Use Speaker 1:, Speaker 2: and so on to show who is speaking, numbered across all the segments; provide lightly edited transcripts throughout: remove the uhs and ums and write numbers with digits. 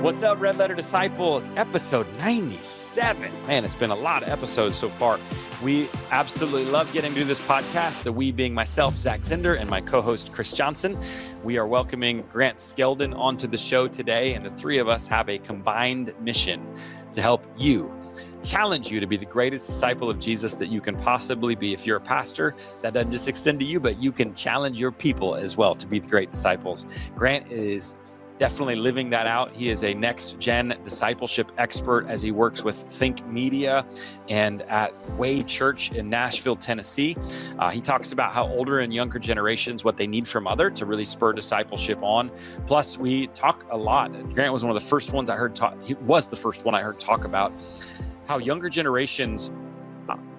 Speaker 1: What's up, Red Letter Disciples? Episode 97. Man, it's been a lot of episodes so far. We absolutely love getting to do this podcast, the we being myself, Zach Zender, and my co-host, Chris Johnson. We are welcoming Grant Skeldon onto the show today, and the three of us have a combined mission to help you, challenge you to be the greatest disciple of Jesus that you can possibly be. If you're a pastor, that doesn't just extend to you, but you can challenge your people as well to be the great disciples. Grant is definitely living that out. He is a next-gen discipleship expert as he works with Think Media and at Way Church in Nashville, Tennessee. He talks about how older and younger generations, what they need from other to really spur discipleship on. Plus, we talk a lot. Grant was one of the first ones I heard talk. He was the first one I heard talk about how younger generations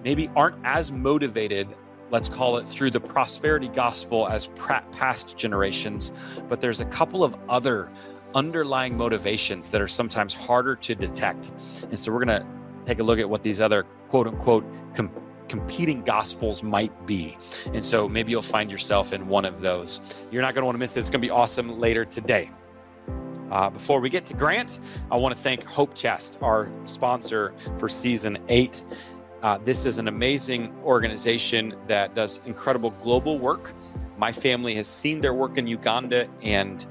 Speaker 1: maybe aren't as motivated, let's call it, through the prosperity gospel as past generations, but there's a couple of other underlying motivations that are sometimes harder to detect. And so we're going to take a look at what these other quote unquote competing gospels might be. And so maybe you'll find yourself in one of those. You're not going to want to miss it. It's going to be awesome later today. Before we get to Grant, I want to thank Hope Chest, our sponsor for season 8. This is an amazing organization that does incredible global work. My family has seen their work in Uganda, and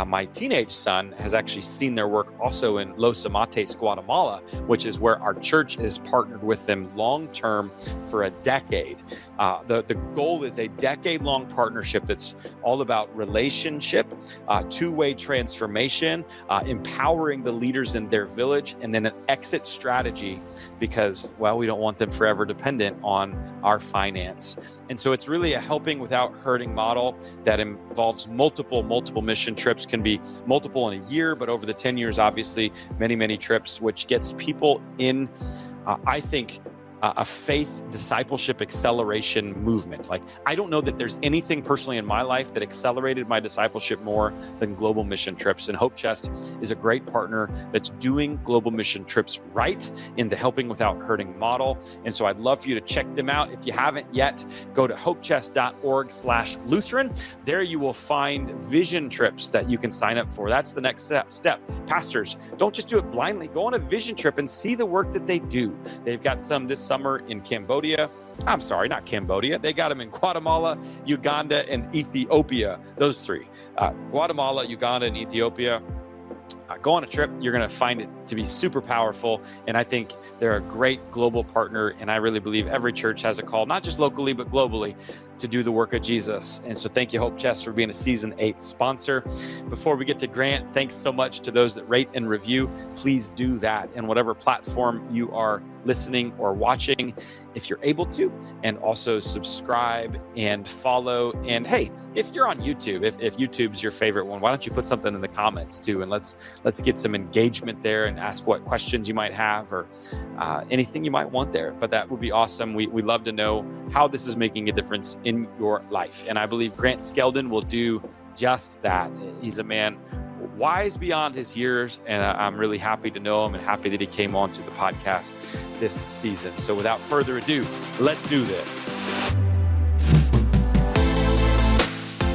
Speaker 1: my teenage son has actually seen their work also in Los Amates, Guatemala, which is where our church is partnered with them long-term for a decade. The goal is a decade-long partnership that's all about relationship, two-way transformation, empowering the leaders in their village, and then an exit strategy because, well, we don't want them forever dependent on our finance. And so it's really a helping without hurting model that involves multiple mission trips, can be multiple in a year, but over the 10 years, obviously, many trips, which gets people in, I think, a faith discipleship acceleration movement. Like, I don't know that there's anything personally in my life that accelerated my discipleship more than global mission trips. And Hope Chest is a great partner that's doing global mission trips right in the helping without hurting model. And so I'd love for you to check them out. If you haven't yet, go to hopechest.org/Lutheran. There you will find vision trips that you can sign up for. That's the next step. Pastors, don't just do it blindly. Go on a vision trip and see the work that they do. They've got some this summer in Cambodia. I'm sorry, not Cambodia. They got them in Guatemala, Uganda, and Ethiopia. Those three. Guatemala, Uganda, and Ethiopia. Go on a trip. You're going to find it to be super powerful. And I think they're a great global partner. And I really believe every church has a call, not just locally, but globally, to do the work of Jesus. And so thank you, Hope Chest, for being a season 8 sponsor. Before we get to Grant, thanks so much to those that rate and review. Please do that in whatever platform you are listening or watching, if you're able to, and also subscribe and follow. And hey, if you're on YouTube, if YouTube's your favorite one, why don't you put something in the comments too? And let's get some engagement there and ask what questions you might have or anything you might want there. But that would be awesome. We love to know how this is making a difference in your life. And I believe Grant Skeldon will do just that. He's a man wise beyond his years, and I'm really happy to know him and happy that he came on to the podcast this season. So without further ado, let's do this.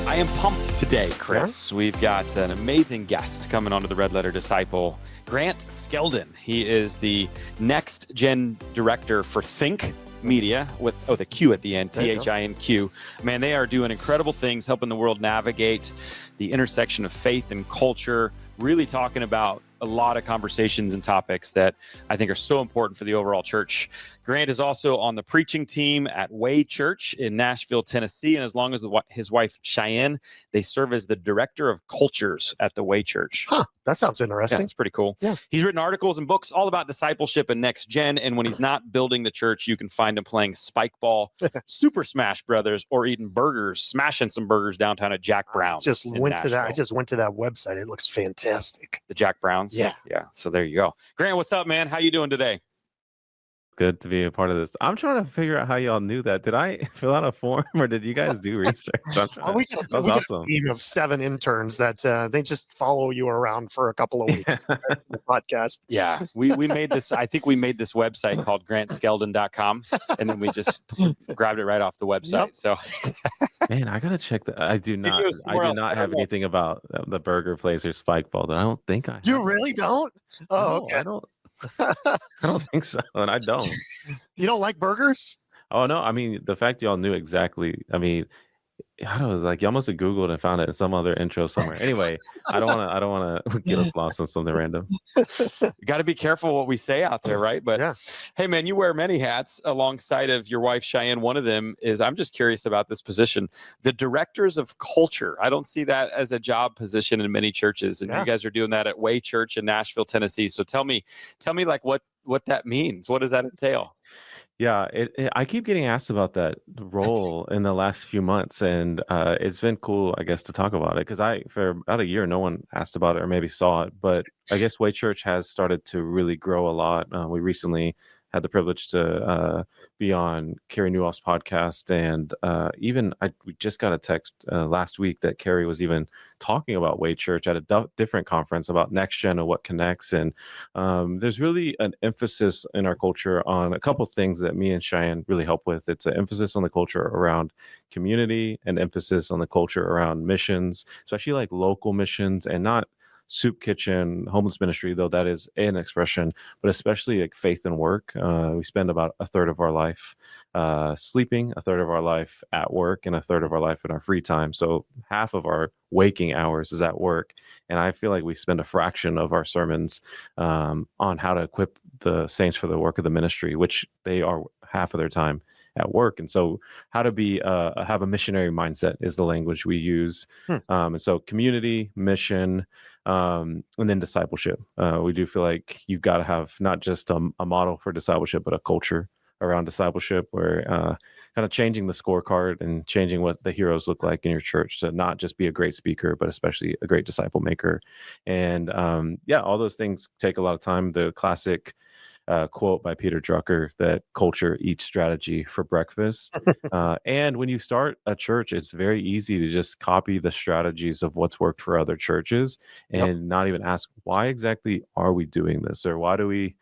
Speaker 1: I am pumped today, Chris. Yeah. We've got an amazing guest coming onto the Red Letter Disciple, Grant Skeldon. He is the next gen director for Think Media with the Q at the end, THINQ. Man, they are doing incredible things, helping the world navigate the intersection of faith and culture, really talking about a lot of conversations and topics that I think are so important for the overall church. Grant is also on the preaching team at Way Church in Nashville, Tennessee. And as long as his wife, Cheyenne, they serve as the director of cultures at the Way Church.
Speaker 2: Huh, that sounds interesting.
Speaker 1: Yeah, it's pretty cool.
Speaker 2: Yeah.
Speaker 1: He's written articles and books all about discipleship and next gen. And when he's not building the church, you can find him playing spike ball, Super Smash Brothers, or eating burgers, smashing some burgers downtown at Jack Brown's.
Speaker 2: I just went to that website. It looks fantastic.
Speaker 1: The Jack Brown's?
Speaker 2: Yeah.
Speaker 1: So there you go. Grant, what's up, man? How you doing today?
Speaker 3: good to be a part of this. I'm trying to figure out how y'all knew that. Did I fill out a form or did you guys do research?
Speaker 2: Well, we
Speaker 3: That was
Speaker 2: got a
Speaker 3: awesome.
Speaker 2: team of 7 interns that they just follow you around for a couple of weeks. The podcast.
Speaker 1: Yeah, we made this. I think we made this website called grantskeldon.com, and then we just grabbed it right off the website.
Speaker 2: Yep.
Speaker 1: So,
Speaker 3: Man, I gotta check that. I do not.
Speaker 1: it was
Speaker 3: I
Speaker 1: somewhere
Speaker 3: do
Speaker 1: else. I
Speaker 3: not
Speaker 1: don't
Speaker 3: have
Speaker 1: know.
Speaker 3: anything about the burger place or Spike Ball. I don't think I have.
Speaker 2: You really don't? Oh,
Speaker 3: No,
Speaker 2: okay.
Speaker 3: I don't. I don't think so, and I don't.
Speaker 2: You don't like burgers?
Speaker 3: Oh no, I mean the fact y'all knew exactly. I mean, I don't know, like you almost Googled and found it in some other intro somewhere. Anyway, I don't want to. I don't want to get us lost on something random.
Speaker 1: Got to be careful what we say out there, right? But
Speaker 2: Yeah.
Speaker 1: hey, man, you wear many hats alongside of your wife, Cheyenne. One of them is, I'm just curious about this position, the directors of culture. I don't see that as a job position in many churches, and you guys are doing that at Way Church in Nashville, Tennessee. So tell me like what that means. What does that entail?
Speaker 3: Yeah, I keep getting asked about that role in the last few months, and it's been cool, I guess, to talk about it because for about a year, no one asked about it or maybe saw it. But I guess Way Church has started to really grow a lot. We recently had the privilege to be on Carrie Newhoff's podcast, and we just got a text last week that Carrie was even talking about Way Church at a different conference about next gen and what connects. And there's really an emphasis in our culture on a couple things that me and Cheyenne really help with. It's an emphasis on the culture around community and emphasis on the culture around missions, especially like local missions and not soup kitchen homeless ministry, though that is an expression, but especially like faith and work. We spend about a third of our life sleeping, a third of our life at work, and a third of our life in our free time. So half of our waking hours is at work, and I feel like we spend a fraction of our sermons on how to equip the saints for the work of the ministry, which they are half of their time at work. And so how to be have a missionary mindset is the language we use. And so community, mission, and then discipleship. We do feel like you've got to have not just a model for discipleship, but a culture around discipleship where kind of changing the scorecard and changing what the heroes look like in your church to not just be a great speaker, but especially a great disciple maker. And all those things take a lot of time. The classic quote by Peter Drucker that culture eats strategy for breakfast. And when you start a church, it's very easy to just copy the strategies of what's worked for other churches and not even ask, why exactly are we doing this? Or why do we,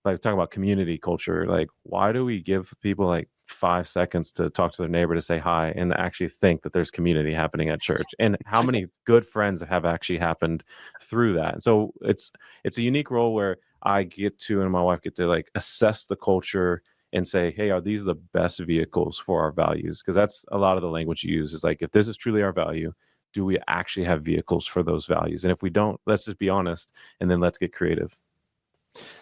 Speaker 3: like talking about community culture, like why do we give people like 5 seconds to talk to their neighbor to say hi and actually think that there's community happening at church? And how many good friends have actually happened through that? And so it's a unique role where I get to, and my wife get to like assess the culture and say, hey, are these the best vehicles for our values? Because that's a lot of the language you use is like, if this is truly our value, do we actually have vehicles for those values? And if we don't, let's just be honest, and then let's get creative.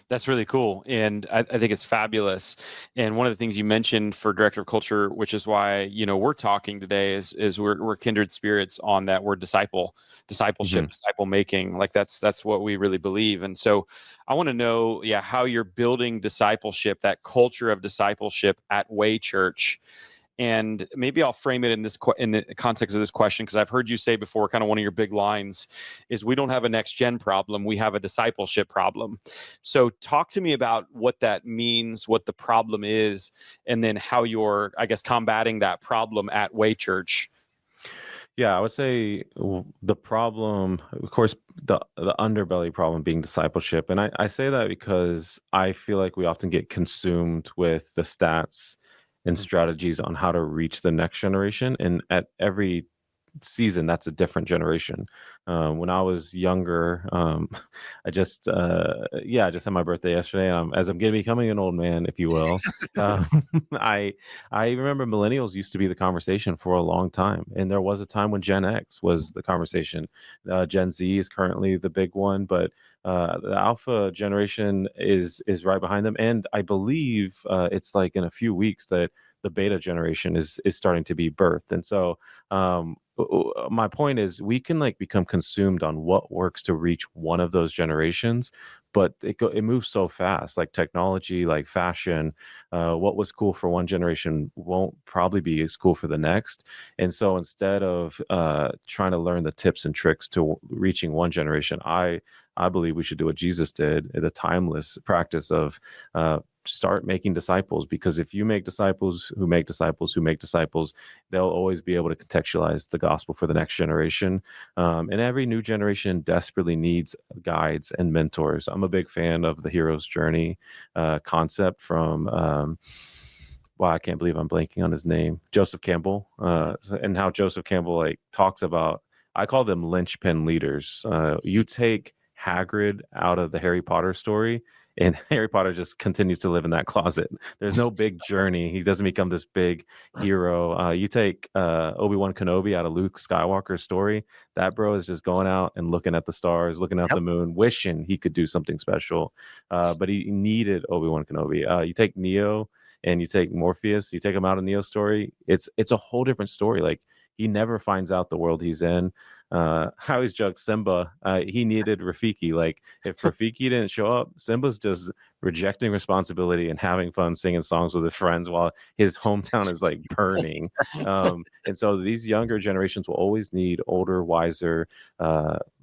Speaker 1: That's really cool. And I think it's fabulous. And one of the things you mentioned for director of culture, which is why, we're talking today is we're kindred spirits on that word discipleship, disciple making. Like that's what we really believe. And so I want to know, how you're building discipleship, that culture of discipleship at Way Church. And maybe I'll frame it in the context of this question, because I've heard you say before, kind of one of your big lines is, we don't have a next gen problem, we have a discipleship problem. So talk to me about what that means, what the problem is, and then how you're, I guess, combating that problem at Way Church.
Speaker 3: Yeah, I would say the problem, of course, the underbelly problem being discipleship. And I say that because I feel like we often get consumed with the stats and strategies on how to reach the next generation. And at every season, that's a different generation. When I was younger, I just had my birthday yesterday. As I'm becoming an old man, if you will, I remember millennials used to be the conversation for a long time, and there was a time when Gen X was the conversation. Gen Z is currently the big one, but the Alpha generation is right behind them, and I believe it's like in a few weeks that the Beta generation is starting to be birthed, and so. My point is we can like become consumed on what works to reach one of those generations, but it moves so fast, like technology, like fashion. What was cool for one generation won't probably be as cool for the next. And so instead of trying to learn the tips and tricks to reaching one generation, I I believe we should do what Jesus did, the timeless practice of start making disciples, because if you make disciples who make disciples who make disciples, they'll always be able to contextualize the gospel for the next generation. And every new generation desperately needs guides and mentors. I'm a big fan of the hero's journey concept from wow, I can't believe I'm blanking on his name, Joseph Campbell, and how Joseph Campbell like talks about, I call them linchpin leaders. You take Hagrid out of the Harry Potter story, and Harry Potter just continues to live in that closet. There's no big journey. He doesn't become this big hero. You take Obi-Wan Kenobi out of Luke Skywalker's story. That bro is just going out and looking at the stars, looking at the moon, wishing he could do something special. But he needed Obi-Wan Kenobi. You take Neo and you take Morpheus, you take him out of Neo's story. It's a whole different story. Like, he never finds out the world he's in. I always joke, Simba, he needed Rafiki. Like, if Rafiki didn't show up, Simba's just rejecting responsibility and having fun singing songs with his friends while his hometown is like burning. And so these younger generations will always need older, wiser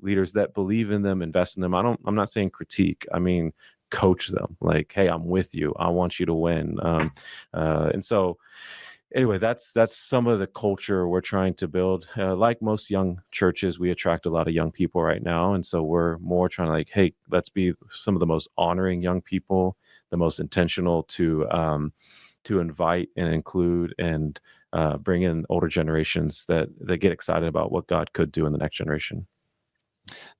Speaker 3: leaders that believe in them, invest in them. I'm not saying critique. I mean, coach them. Like, hey, I'm with you. I want you to win. And so anyway, that's some of the culture we're trying to build. Like most young churches, we attract a lot of young people right now, and so we're more trying to like, hey, let's be some of the most honoring young people, the most intentional to invite and include and bring in older generations that get excited about what God could do in the next generation.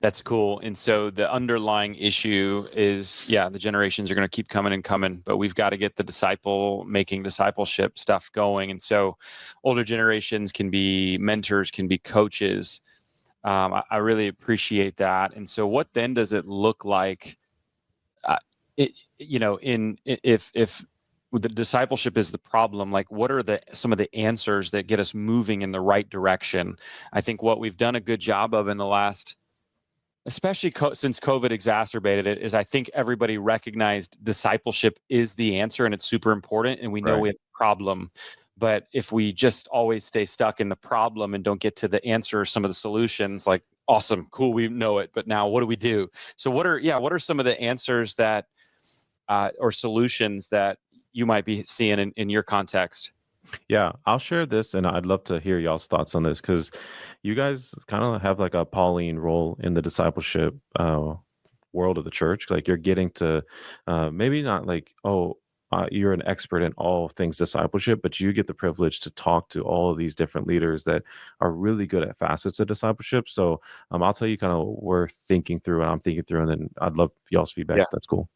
Speaker 1: That's cool. And so the underlying issue is, the generations are going to keep coming and coming, but we've got to get the making discipleship stuff going. And so older generations can be mentors, can be coaches. I really appreciate that. And so what then does it look like, if the discipleship is the problem, like what are some of the answers that get us moving in the right direction? I think what we've done a good job of in the last, especially since COVID exacerbated it, is I think everybody recognized discipleship is the answer and it's super important. And we know we have a problem. But if we just always stay stuck in the problem and don't get to the answer or some of the solutions, like, awesome, cool, we know it, but now what do we do? So what are some of the answers that or solutions that you might be seeing in your context?
Speaker 3: Yeah, I'll share this, and I'd love to hear y'all's thoughts on this, because you guys kind of have like a Pauline role in the discipleship world of the church. Like, you're getting to maybe not like, you're an expert in all things discipleship, but you get the privilege to talk to all of these different leaders that are really good at facets of discipleship. So I'll tell you kind of what we're thinking through and I'm thinking through, and then I'd love y'all's feedback.
Speaker 1: Yeah.
Speaker 3: If that's cool.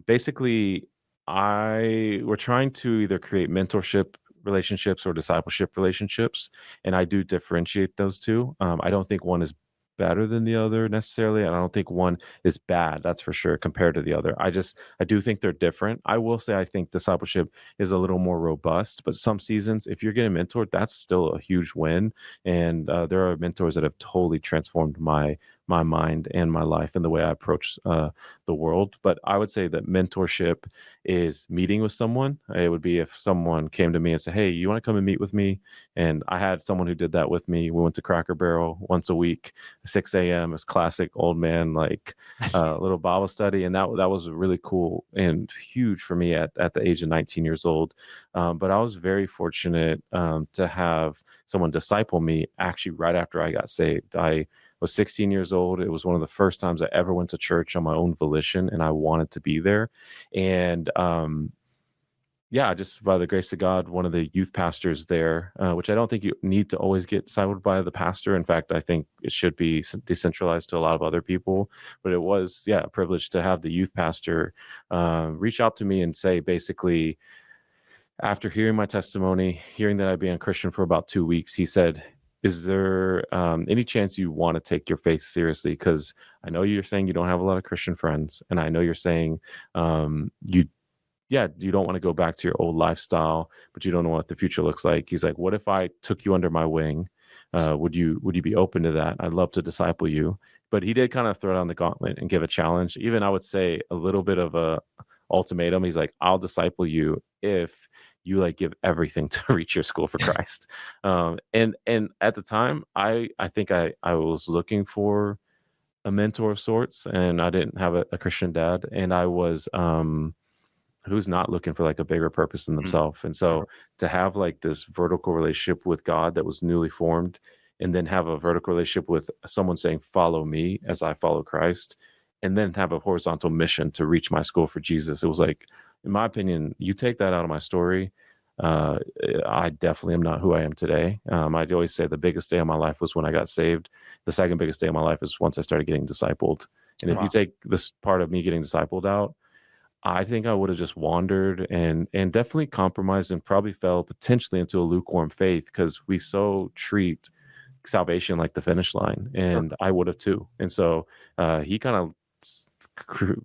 Speaker 3: Basically, we're trying to either create mentorship relationships or discipleship relationships, and I do differentiate those two. I don't think one is better than the other necessarily, and I don't think one is bad, that's for sure, compared to the other. I do think they're different. I will say I think discipleship is a little more robust, but some seasons, if you're getting mentored, that's still a huge win. And there are mentors that have totally transformed my mind and my life and the way I approach the world. But I would say that mentorship is meeting with someone. It would be if someone came to me and said, hey, you want to come and meet with me? And I had someone who did that with me. We went to Cracker Barrel once a week, 6 a.m. It was classic old man, like little Bible study. And that was really cool and huge for me at the age of 19 years old. But I was very fortunate to have someone disciple me actually right after I got saved. I was 16 years old. It was one of the first times I ever went to church on my own volition, and I wanted to be there. And just by the grace of God, one of the youth pastors there, which I don't think you need to always get discipled by the pastor. In fact, I think it should be decentralized to a lot of other people. But it was, a privilege to have the youth pastor reach out to me and say, basically, after hearing my testimony, hearing that I'd been a Christian for about 2 weeks, he said, is there any chance you want to take your faith seriously? Because I know you're saying you don't have a lot of Christian friends, and I know you're saying you don't want to go back to your old lifestyle, but you don't know what the future looks like. He's like, what if I took you under my wing? Would you be open to that? I'd love to disciple you. But he did kind of throw down the gauntlet and give a challenge. Even I would say a little bit of a ultimatum. He's like, I'll disciple you if you like give everything to reach your school for Christ. And at the time, I think I was looking for a mentor of sorts, and I didn't have a Christian dad, and I was who's not looking for like a bigger purpose than themselves. And so to have like this vertical relationship with God that was newly formed, and then have a vertical relationship with someone saying, follow me as I follow Christ, and then have a horizontal mission to reach my school for Jesus. It was like, in my opinion, you take that out of my story, I definitely am not who I am today. I always say the biggest day of my life was when I got saved. The second biggest day of my life is once I started getting discipled. And if you take this part of me getting discipled out, I think I would have just wandered and definitely compromised and probably fell potentially into a lukewarm faith, because we so treat salvation like the finish line, and I would have too. And so he kind of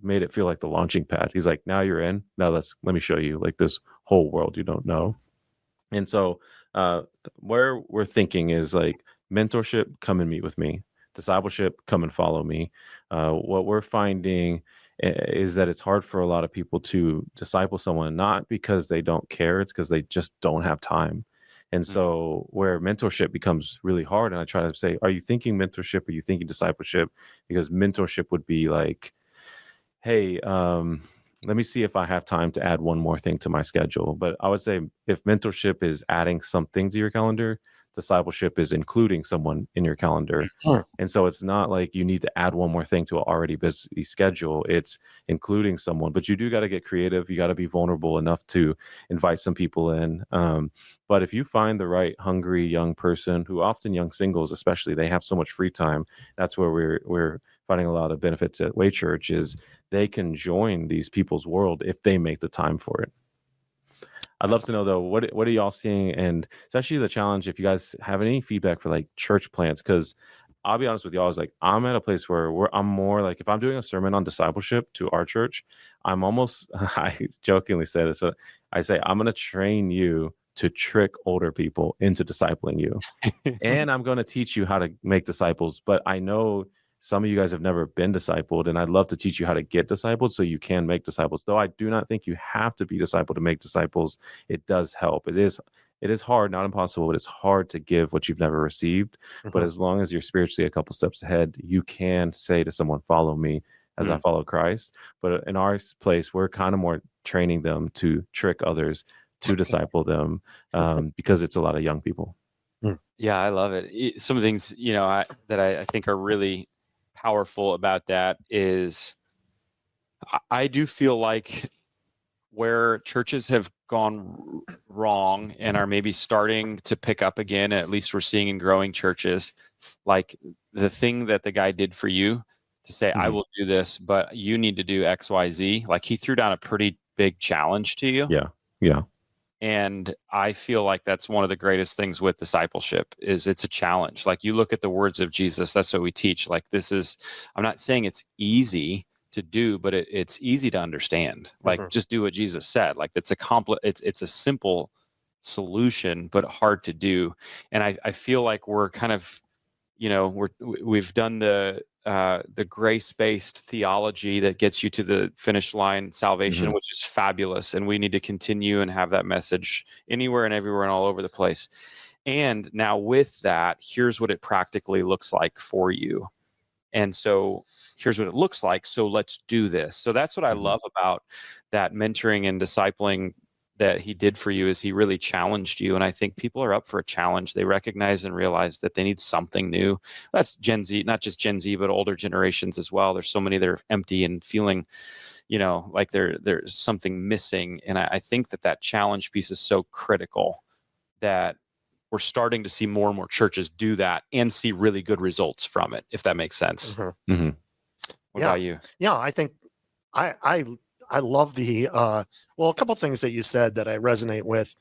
Speaker 3: made it feel like the launching pad. He's like, now you're in. Now let me show you like this whole world you don't know. And so where we're thinking is like mentorship, come and meet with me. Discipleship, come and follow me. What we're finding is that it's hard for a lot of people to disciple someone, not because they don't care, it's because they just don't have time. And so where mentorship becomes really hard, and I try to say, are you thinking mentorship? Are you thinking discipleship? Because mentorship would be like, hey, let me see if I have time to add one more thing to my schedule. But I would say if mentorship is adding something to your calendar, discipleship is including someone in your calendar. And so it's not like you need to add one more thing to an already busy schedule. It's including someone, but you do got to get creative. You got to be vulnerable enough to invite some people in. But if you find the right hungry young person, who often young singles, especially, they have so much free time. That's where we're finding a lot of benefits at Way Church, is they can join these people's world if they make the time for it. I'd love to know though, what are y'all seeing, and especially the challenge, if you guys have any feedback for like church plants, because I'll be honest with y'all, is like I'm at a place where I'm more like, if I'm doing a sermon on discipleship to our church, I'm almost I jokingly say this, but I say I'm going to train you to trick older people into discipling you, and I'm going to teach you how to make disciples. But I know some of you guys have never been discipled, and I'd love to teach you how to get discipled so you can make disciples. Though I do not think you have to be discipled to make disciples. It does help. It is hard, not impossible, but it's hard to give what you've never received. But as long as you're spiritually a couple steps ahead, you can say to someone, follow me as I follow Christ. But in our place, we're kind of more training them to trick others to disciple them, because it's a lot of young people.
Speaker 1: Yeah, I love it. Some of the things, that I think are really powerful about that is I do feel like where churches have gone wrong and are maybe starting to pick up again, at least we're seeing in growing churches, like the thing that the guy did for you to say, I will do this, but you need to do X, Y, Z. Like he threw down a pretty big challenge to you.
Speaker 3: Yeah.
Speaker 1: And I feel like that's one of the greatest things with discipleship is it's a challenge. Like you look at the words of Jesus, that's what we teach. Like I'm not saying it's easy to do, but it's easy to understand. Like just do what Jesus said. Like it's a simple solution, but hard to do. And I feel like we're kind of, we've done the grace-based theology that gets you to the finish line, salvation, which is fabulous. And we need to continue and have that message anywhere and everywhere and all over the place. And now with that, here's what it practically looks like for you. And so here's what it looks like. So let's do this. So that's what I love about that mentoring and discipling that he did for you, is he really challenged you. And I think people are up for a challenge. They recognize and realize that they need something new. That's Gen Z, not just Gen Z, but older generations as well. There's so many that are empty and feeling, like there's something missing. And I think that challenge piece is so critical that we're starting to see more and more churches do that and see really good results from it, if that makes sense. What about you?
Speaker 2: Yeah, I think I love the a couple of things that you said that I resonate with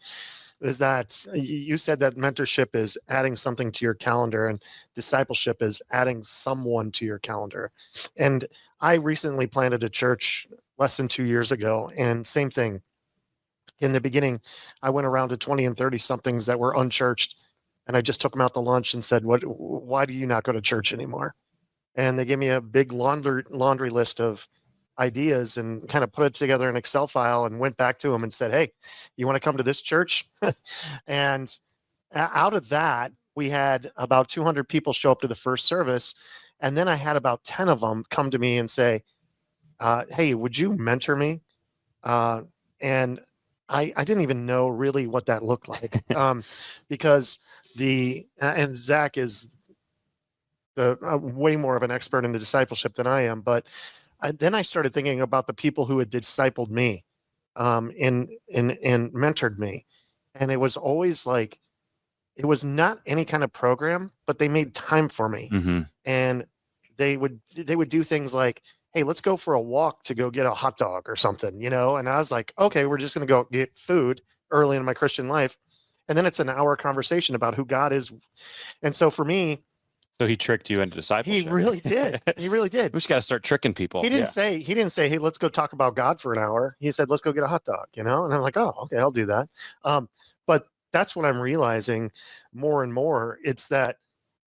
Speaker 2: is that you said that mentorship is adding something to your calendar and discipleship is adding someone to your calendar. And I recently planted a church less than 2 years ago, and same thing. In the beginning, I went around to 20 and 30 somethings that were unchurched, and I just took them out to lunch and said, why do you not go to church anymore? And they gave me a big laundry list of ideas and kind of put it together in an Excel file and went back to them and said, hey, you want to come to this church? And out of that, we had about 200 people show up to the first service. And then I had about 10 of them come to me and say, hey, would you mentor me? And I didn't even know really what that looked like, because and Zach is way more of an expert in the discipleship than I am. But then I started thinking about the people who had discipled me, and mentored me. And it was always like, it was not any kind of program, but they made time for me.
Speaker 1: Mm-hmm.
Speaker 2: And they would do things like, hey, let's go for a walk to go get a hot dog or something, and I was like, okay, we're just going to go get food early in my Christian life, and then it's an hour conversation about who God is. And so for me,
Speaker 1: So he tricked you into discipleship.
Speaker 2: he really did. He really did.
Speaker 1: We just got to start tricking people.
Speaker 2: He didn't say, hey, let's go talk about God for an hour. He said, let's go get a hot dog, and I'm like, oh, okay, I'll do that. But that's what I'm realizing more and more. It's that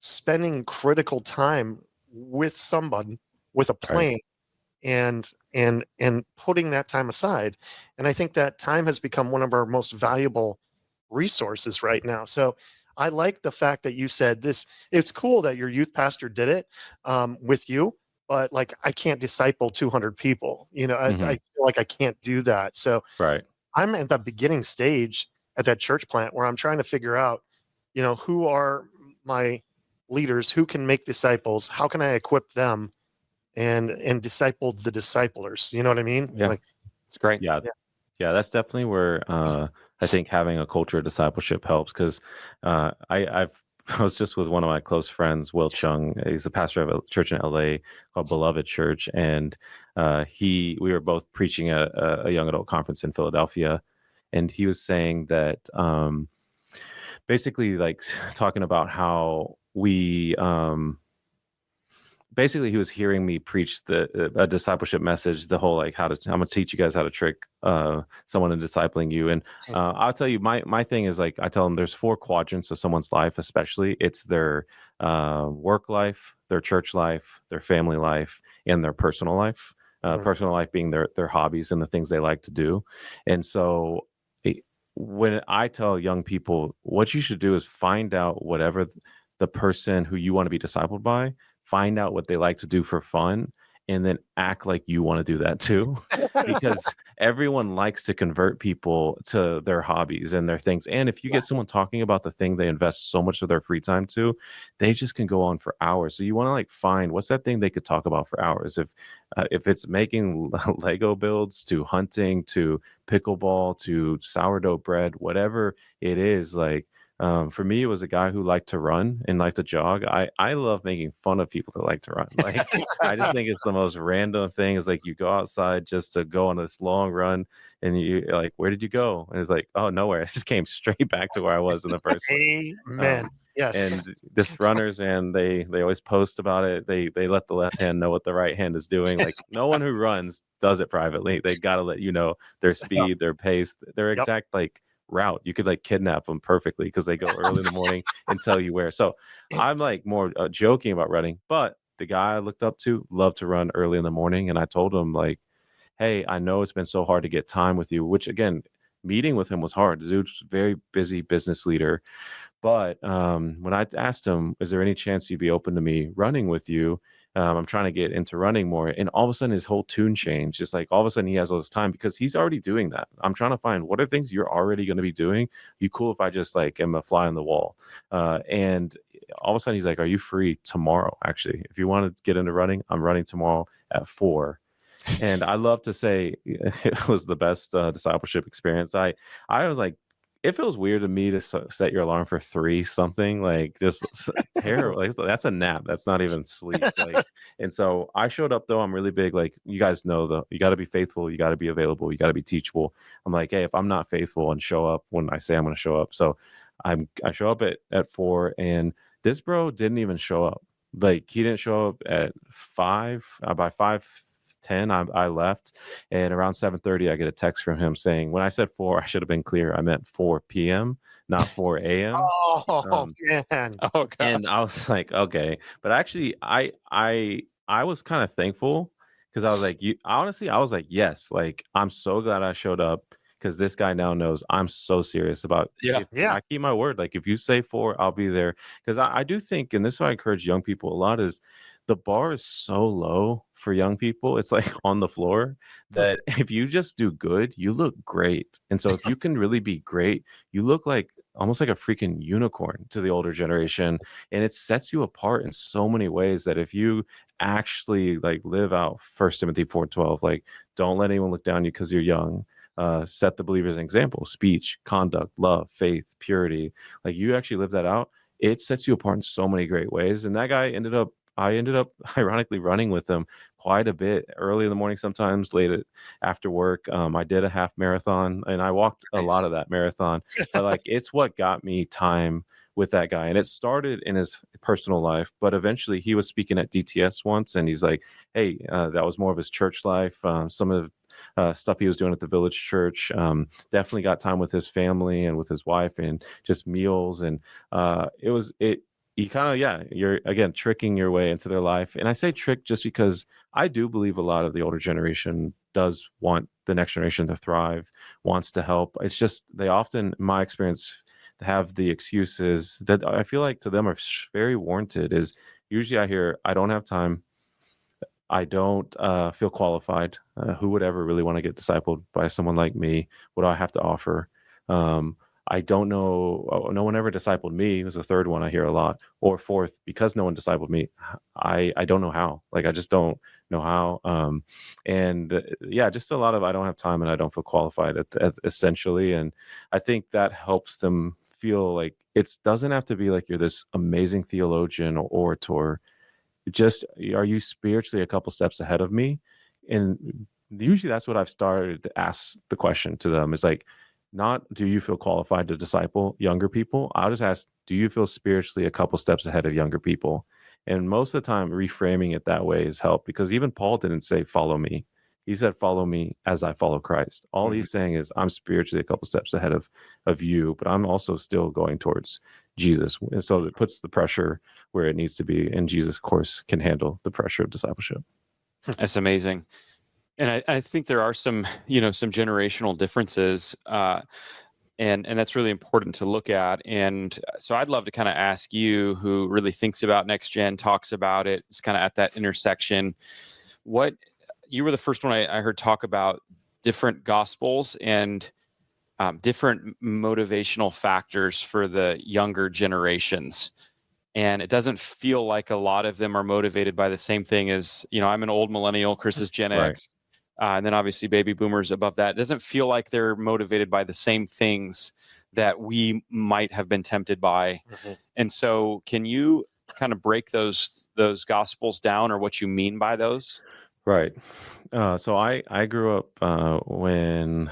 Speaker 2: spending critical time with someone with a plan, and putting that time aside. And I think that time has become one of our most valuable resources right now. So I like the fact that you said this. It's cool that your youth pastor did it with you, but like, I can't disciple 200 people. I feel like I can't do that. So I'm at the beginning stage at that church plant where I'm trying to figure out, who are my leaders, who can make disciples, how can I equip them and disciple the disciplers. You know what I mean?
Speaker 1: Yeah.
Speaker 2: Like,
Speaker 1: it's great.
Speaker 3: Yeah. That's definitely where I think having a culture of discipleship helps, because I was just with one of my close friends, Will Chung. He's the pastor of a church in LA called Beloved Church, and we were both preaching at a young adult conference in Philadelphia, and he was saying that basically, like, talking about how we basically he was hearing me preach a discipleship message, the whole, like, I'm gonna teach you guys how to trick someone into discipling you. And I'll tell you, my thing is, like, I tell them there's 4 quadrants of someone's life, especially. It's their work life, their church life, their family life, and their personal life. Personal life being their hobbies and the things they like to do. And so when I tell young people, what you should do is find out whatever the person who you want to be discipled by, find out what they like to do for fun, and then act like you want to do that too. Because everyone likes to convert people to their hobbies and their things. And if you get someone talking about the thing they invest so much of their free time to, they just can go on for hours. So you want to, like, find what's that thing they could talk about for hours. If it's making Lego builds, to hunting, to pickleball, to sourdough bread, whatever it is, like, for me, it was a guy who liked to run and liked to jog. I love making fun of people that like to run. Like, I just think it's the most random thing. It's like, you go outside just to go on this long run, and you're like, where did you go? And it's like, oh, nowhere. I just came straight back to where I was in the first place.
Speaker 2: Amen. Yes.
Speaker 3: And this runners, and they always post about it. They let the left hand know what the right hand is doing. Like, no one who runs does it privately. They got to let you know their speed, their pace, their exact, like, route. You could, like, kidnap them perfectly, because they go early in the morning and tell you where. So I'm, like, more joking about running, but the guy I looked up to loved to run early in the morning. And I told him, like, hey, I know it's been so hard to get time with you, which, again, meeting with him was hard. The dude's a very busy business leader. But when I asked him, is there any chance you'd be open to me running with you? I'm trying to get into running more. And all of a sudden, his whole tune changed. Just like, all of a sudden, he has all this time because he's already doing that. I'm trying to find, what are things you're already going to be doing? You cool if I just, like, am a fly on the wall? And all of a sudden, he's like, are you free tomorrow? Actually, if you want to get into running, I'm running tomorrow at 4. And I love to say it was the best discipleship experience. I was like, it feels weird to me to set your alarm for 3 something, like, just terrible. Like, that's a nap. That's not even sleep. Like, and so I showed up, though. I'm really big. Like, you guys know, you got to be faithful. You got to be available. You got to be teachable. I'm like, hey, if I'm not faithful and show up when I say I'm going to show up. So I show up at 4, and this bro didn't even show up. Like, he didn't show up at 5. By 5:10, I left, and around 7:30 I get a text from him saying, when I said 4, I should have been clear, I meant 4 p.m., not 4 a.m.
Speaker 2: Oh, man.
Speaker 1: Oh, God.
Speaker 3: And I was like, okay. But actually, I was kind of thankful, because I was like, I was like, yes, like, I'm so glad I showed up, because this guy now knows I'm so serious about I keep my word. Like, if you say 4, I'll be there. Because I do think, and this is what I encourage young people a lot, is the bar is so low for young people. It's like on the floor that if you just do good, you look great. And so if you can really be great, you look like almost like a freaking unicorn to the older generation. And it sets you apart in so many ways that if you actually like live out 1 Timothy 4:12, like don't let anyone look down on you because you're young. Set the believers an example: speech, conduct, love, faith, purity. Like you actually live that out, it sets you apart in so many great ways. And that guy I ended up ironically running with him quite a bit, early in the morning, sometimes after work. I did a half marathon, and I walked a lot
Speaker 1: Nice.
Speaker 3: of that marathon. But like, it's what got me time with that guy. And it started in his personal life, but eventually he was speaking at DTS once, and he's like, hey, that was more of his church life. Some of stuff he was doing at the village church. Definitely got time with his family and with his wife, and just meals. And you kind of, yeah, you're again tricking your way into their life. And I say trick just because I do believe a lot of the older generation does want the next generation to thrive, wants to help. It's just they often, in my experience, have the excuses that I feel like to them are very warranted. Is usually I hear, I don't have time, I don't feel qualified. Who would ever really want to get discipled by someone like me? What do I have to offer? I don't know. No one ever discipled me was the third one I hear a lot. Or fourth, because no one discipled me, I don't know how. Like, I just don't know how. Yeah, just a lot of I don't have time and I don't feel qualified essentially. And I think that helps them feel like it doesn't have to be like you're this amazing theologian or orator. Just, are you spiritually a couple steps ahead of me? And usually that's what I've started to ask the question to them, is like, not do you feel qualified to disciple younger people? I'll just ask, do you feel spiritually a couple steps ahead of younger people? And most of the time reframing it that way has helped, because even Paul didn't say follow me, he said follow me as I follow Christ. All he's saying is I'm spiritually a couple steps ahead of you, but I'm also still going towards Jesus. And so it puts the pressure where it needs to be, and Jesus, of course, can handle the pressure of discipleship.
Speaker 1: That's amazing. And I think there are some generational differences, and that's really important to look at. And so I'd love to kind of ask you, who really thinks about next gen, talks about it, it's kind of at that intersection. What you were the first one I heard talk about different gospels and different motivational factors for the younger generations. And it doesn't feel like a lot of them are motivated by the same thing as, I'm an old millennial, Chris is Gen
Speaker 3: Right.
Speaker 1: X. And then obviously baby boomers above that. It doesn't feel like they're motivated by the same things that we might have been tempted by. Mm-hmm. And so can you kind of break those gospels down, or what you mean by those?
Speaker 3: Right. So I grew up when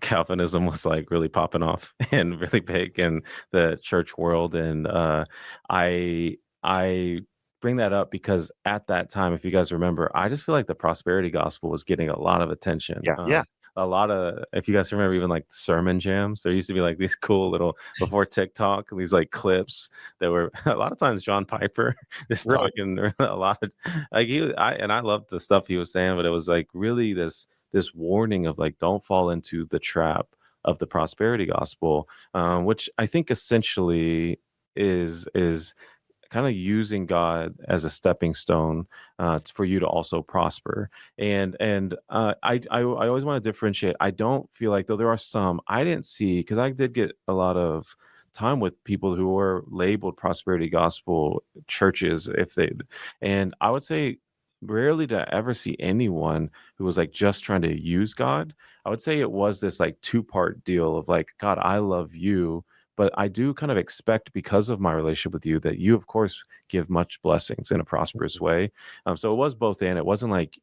Speaker 3: Calvinism was like really popping off and really big in the church world. And I bring that up because at that time, if you guys remember, I just feel like the prosperity gospel was getting a lot of attention.
Speaker 2: Yeah.
Speaker 3: A lot of, if you guys remember, even like sermon jams, there used to be like these cool little, before TikTok, these like clips that were a lot of times John Piper just
Speaker 2: Really?
Speaker 3: talking a lot of, like I loved the stuff he was saying, but it was like really this warning of like, don't fall into the trap of the prosperity gospel, which I think essentially is kind of using God as a stepping stone for you to also prosper. And I always want to differentiate. I don't feel like, though there are some, I didn't see, because I did get a lot of time with people who were labeled prosperity gospel churches, and I would say rarely did I ever see anyone who was like just trying to use God. I would say it was this like two-part deal of like, God, I love you, but I do kind of expect, because of my relationship with you, that you, of course, give much blessings in a prosperous way. So it was both and. It wasn't like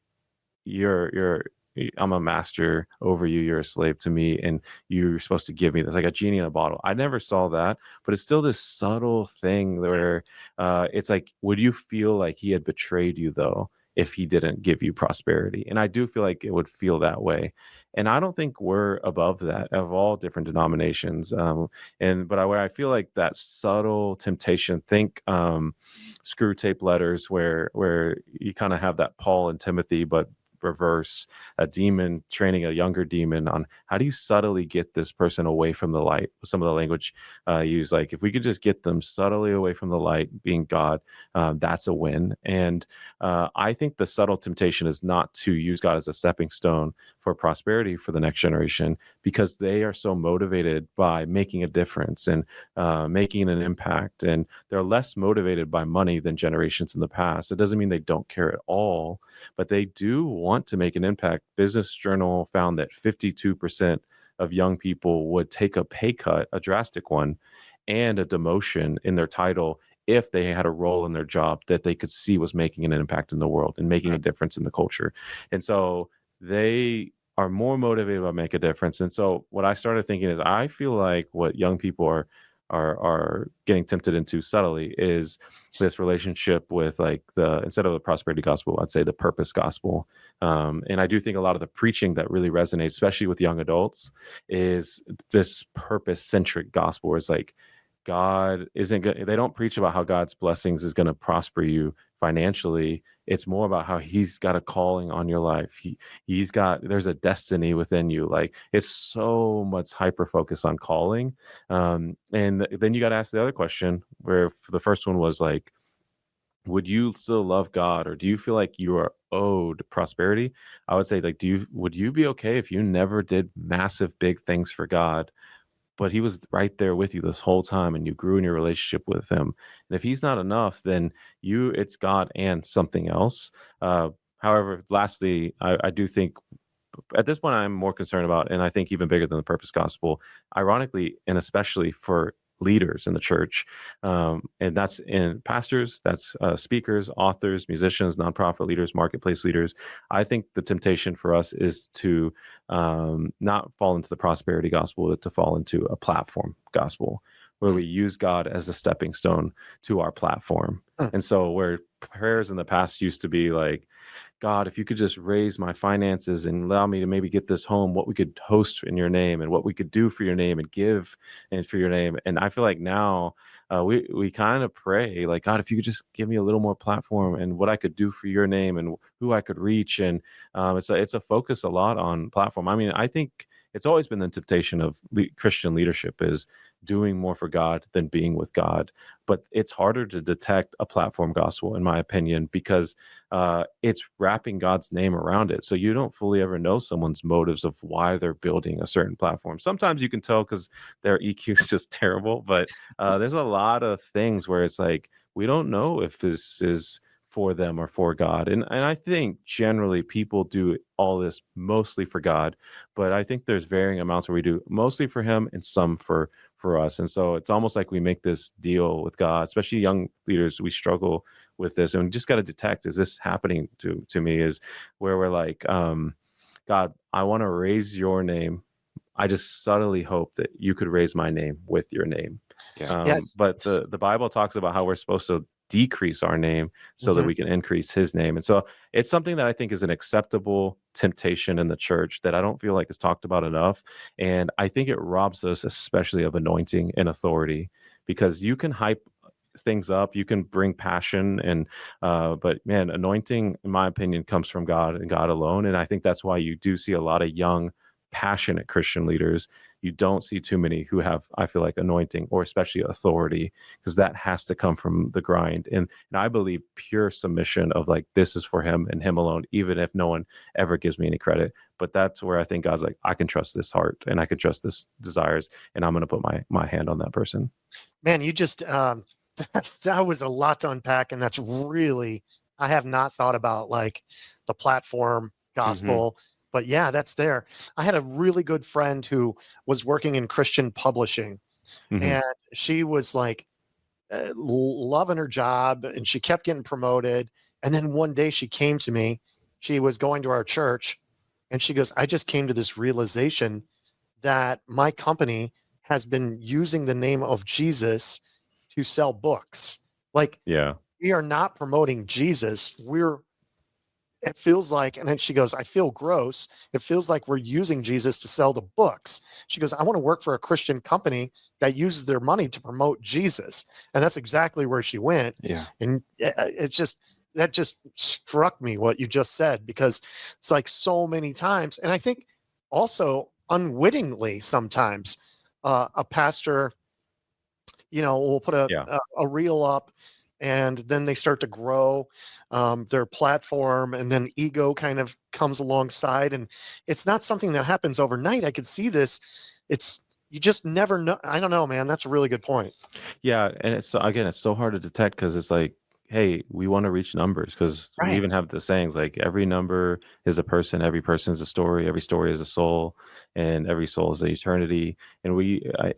Speaker 3: I'm a master over you, you're a slave to me, and you're supposed to give me this, like a genie in a bottle. I never saw that, but it's still this subtle thing where it's like, would you feel like he had betrayed you, though, if he didn't give you prosperity? And I do feel like it would feel that way. And I don't think we're above that, of all different denominations. But where I feel like that subtle temptation, think Screw Tape Letters, where you kind of have that Paul and Timothy, but reverse a demon training a younger demon on how do you subtly get this person away from the light. Some of the language used, like if we could just get them subtly away from the light, being God, that's a win. And I think the subtle temptation is not to use God as a stepping stone for prosperity for the next generation, because they are so motivated by making a difference and making an impact, and they're less motivated by money than generations in the past. It doesn't mean they don't care at all, but they do want to make an impact. Business Journal found that 52% of young people would take a pay cut, a drastic one, and a demotion in their title if they had a role in their job that they could see was making an impact in the world and making a difference in the culture. And so they are more motivated by make a difference. And so what I started thinking is, I feel like what young people are getting tempted into subtly is this relationship with, like, the, instead of the prosperity gospel, I'd say the purpose gospel. And I do think a lot of the preaching that really resonates, especially with young adults, is this purpose centric gospel, where it's like, God isn't good. They don't preach about how God's blessings is going to prosper you financially. It's more about how he's got a calling on your life. There's a destiny within you. Like, it's so much hyper focus on calling. And then you got to ask the other question, where the first one was like, would you still love God, or do you feel like you are owed prosperity? I would say, like, would you be okay if you never did massive big things for God, but he was right there with you this whole time and you grew in your relationship with him? And if he's not enough, then it's God and something else. However, lastly, I do think at this point I'm more concerned about, and I think even bigger than the purpose gospel, ironically, and especially for leaders in the church, and that's in pastors, that's speakers, authors, musicians, nonprofit leaders, marketplace leaders. I think the temptation for us is to not fall into the prosperity gospel, but to fall into a platform gospel, where we use God as a stepping stone to our platform. And so where prayers in the past used to be like, God, if you could just raise my finances and allow me to maybe get this home, what we could host in your name and what we could do for your name and give and for your name. And I feel like now we kind of pray like, God, if you could just give me a little more platform and what I could do for your name and who I could reach. And it's a focus a lot on platform. I mean, I think it's always been the temptation of Christian leadership is doing more for God than being with God. But it's harder to detect a platform gospel, in my opinion, because it's wrapping God's name around it. So you don't fully ever know someone's motives of why they're building a certain platform. Sometimes you can tell because their EQ is just terrible. But there's a lot of things where it's like, we don't know if this is for them or for God. And I think generally people do all this mostly for God, but I think there's varying amounts where we do mostly for him and some for us. And so it's almost like we make this deal with God, especially young leaders. We struggle with this, and we just got to detect, is this happening to me? Is where we're like, God, I want to raise your name. I just subtly hope that you could raise my name with your name.
Speaker 2: Yes.
Speaker 3: But the Bible talks about how we're supposed to decrease our name so that we can increase his name. And so it's something that I think is an acceptable temptation in the church that I don't feel like is talked about enough. And I think it robs us especially of anointing and authority, because you can hype things up, you can bring passion, and but man, anointing, in my opinion, comes from God and God alone. And I think that's why you do see a lot of young, passionate Christian leaders. You don't see too many who have, I feel like, anointing or especially authority, because that has to come from the grind. And I believe pure submission of like, this is for him and him alone, even if no one ever gives me any credit. But that's where I think God's like, I can trust this heart and I can trust this desires, and I'm going to put my hand on that person.
Speaker 2: Man, you just that was a lot to unpack, and that's really, I have not thought about like the platform gospel. But yeah, that's there. I had a really good friend who was working in Christian publishing, and she was like loving her job, and she kept getting promoted. And then one day she came to me. She was going to our church, and she goes, I just came to this realization that my company has been using the name of Jesus to sell books. Like, we are not promoting Jesus. It feels like, and then she goes, I feel gross. It feels like we're using Jesus to sell the books. She goes, I want to work for a Christian company that uses their money to promote Jesus. And that's exactly where she went.
Speaker 1: Yeah.
Speaker 2: And it's just, that just struck me what you just said, because it's like so many times, and I think also unwittingly sometimes, a pastor, will put
Speaker 3: Yeah.
Speaker 2: a reel up, and then they start to grow their platform, and then ego kind of comes alongside, and it's not something that happens overnight. I could see this. It's You just never know. I don't know, man. That's a really good point.
Speaker 3: Yeah, and it's again, it's so hard to detect because it's like, hey, we want to reach numbers because we even
Speaker 2: Right.
Speaker 3: have the sayings like every number is a person, every person is a story, every story is a soul, and every soul is an eternity. And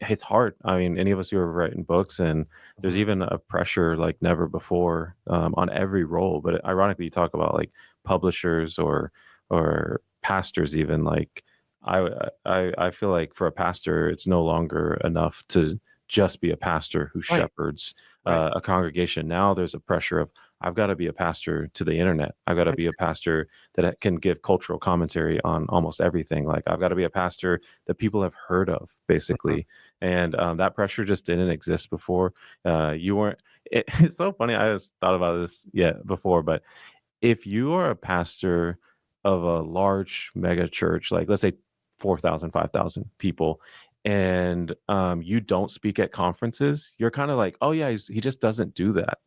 Speaker 3: it's hard. I mean, any of us who are writing books, and there's
Speaker 2: Mhm.
Speaker 3: even a pressure like never before on every role. But ironically, you talk about like publishers or pastors, even like. I feel like for a pastor, it's no longer enough to just be a pastor who
Speaker 2: Right.
Speaker 3: shepherds
Speaker 2: Right.
Speaker 3: a congregation. Now there's a pressure of I've got to be a pastor to the internet. I've got to be a pastor that can give cultural commentary on almost everything. Like I've got to be a pastor that people have heard of,
Speaker 2: Mhm.
Speaker 3: basically. And that pressure just didn't exist before. You weren't. It's so funny. I just thought about this before, but if you are a pastor of a large mega church, like let's say 4,000, 5,000 people, and you don't speak at conferences, you're kind of like, oh yeah, he just doesn't do that.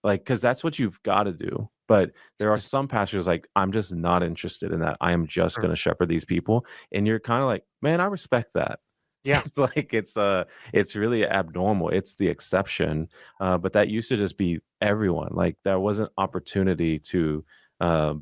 Speaker 3: Like, because that's what you've got to do. But there are some pastors like, I'm just not interested in that. I am just
Speaker 2: Mm.
Speaker 3: going to shepherd these people. And you're kind of like, man, I respect that.
Speaker 2: Yeah.
Speaker 3: It's like it's really abnormal. It's the exception, but that used to just be everyone. Like there wasn't opportunity to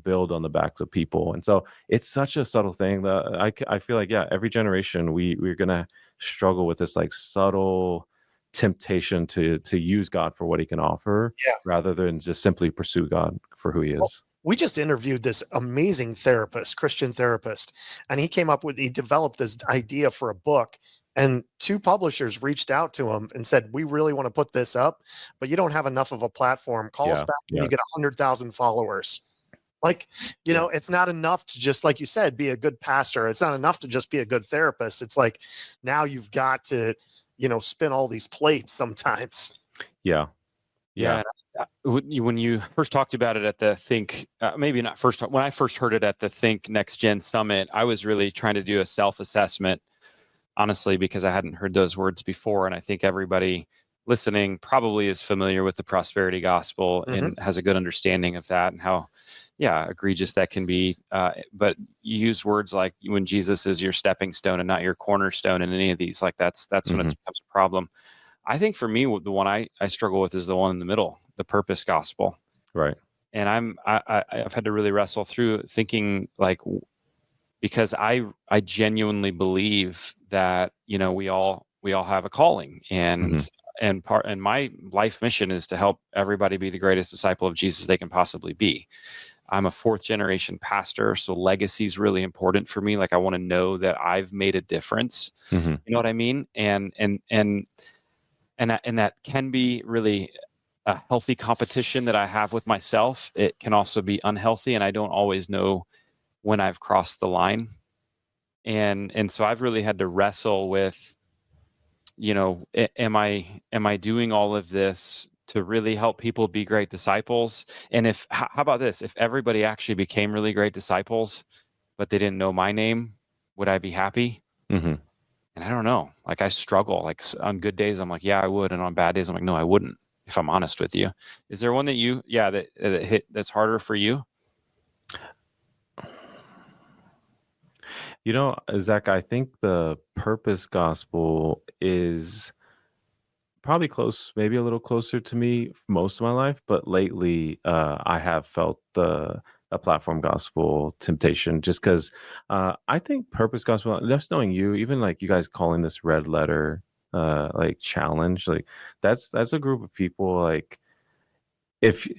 Speaker 3: build on the backs of people, and so it's such a subtle thing that I feel like every generation we're gonna struggle with this like subtle temptation to use God for what He can offer
Speaker 2: Yeah.
Speaker 3: rather than just simply pursue God for who He
Speaker 2: Well,
Speaker 3: is.
Speaker 2: we just interviewed this amazing therapist, Christian therapist, and he developed this idea for a book. And two publishers reached out to him and said, "We really want to put this up, but you don't have enough of a platform. Call us
Speaker 3: Yeah,
Speaker 2: back when
Speaker 3: yeah,
Speaker 2: you get 100,000 followers." Like,
Speaker 3: yeah.
Speaker 2: it's not enough to just, like you said, be a good pastor. It's not enough to just be a good therapist. It's like now you've got to, spin all these plates sometimes.
Speaker 3: Yeah,
Speaker 1: Yeah.
Speaker 3: yeah.
Speaker 1: When you first talked about it at the Think, maybe not first, when I first heard it at the Think Next Gen Summit, I was really trying to do a self assessment, honestly, because I hadn't heard those words before. And I think everybody listening probably is familiar with the prosperity gospel
Speaker 2: Mhm.
Speaker 1: and has a good understanding of that and how, egregious that can be. But you use words like when Jesus is your stepping stone and not your cornerstone in any of these, like that's when it
Speaker 3: Hmm.
Speaker 1: becomes a problem. I think for me, the one I struggle with is the one in the middle, the purpose gospel.
Speaker 3: Right.
Speaker 1: And I've had to really wrestle through thinking like, because I genuinely believe that, we all have a calling,
Speaker 3: Hmm.
Speaker 1: and my life mission is to help everybody be the greatest disciple of Jesus they can possibly be. I'm a fourth generation pastor, so legacy is really important for me. Like I want to know that I've made a difference.
Speaker 3: Hmm.
Speaker 1: You know what I mean? And that can be really a healthy competition that I have with myself. It can also be unhealthy, and I don't always know when I've crossed the line. And so I've really had to wrestle with, am I doing all of this to really help people be great disciples? And how about this? If everybody actually became really great disciples, but they didn't know my name, would I be happy?
Speaker 3: Hmm.
Speaker 1: And I don't know. Like I struggle. Like on good days, I'm like, yeah, I would, and on bad days, I'm like, no, I wouldn't. If I'm honest with you, is there one that that hit that's harder for you?
Speaker 3: Zach, I think the purpose gospel is probably close, maybe a little closer to me most of my life, but lately I have felt the a platform gospel temptation just because I think purpose gospel, just knowing you, even like you guys calling this red letter like challenge, like that's a group of people like if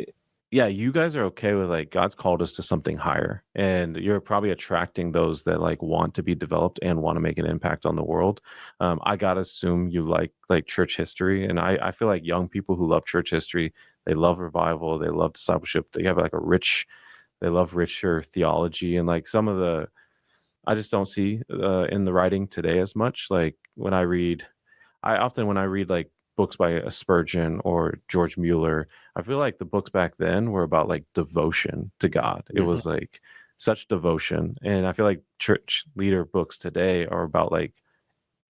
Speaker 3: you guys are okay with like God's called us to something higher and you're probably attracting those that like want to be developed and want to make an impact on the world. I gotta assume you like church history, and I feel like young people who love church history, they love revival, they love discipleship, they have like they love richer theology, and like some of the I just don't see in the writing today as much. Like when I read like books by Spurgeon or George Mueller. I feel like the books back then were about like devotion to God. It was like such devotion. And I feel like church leader books today are about like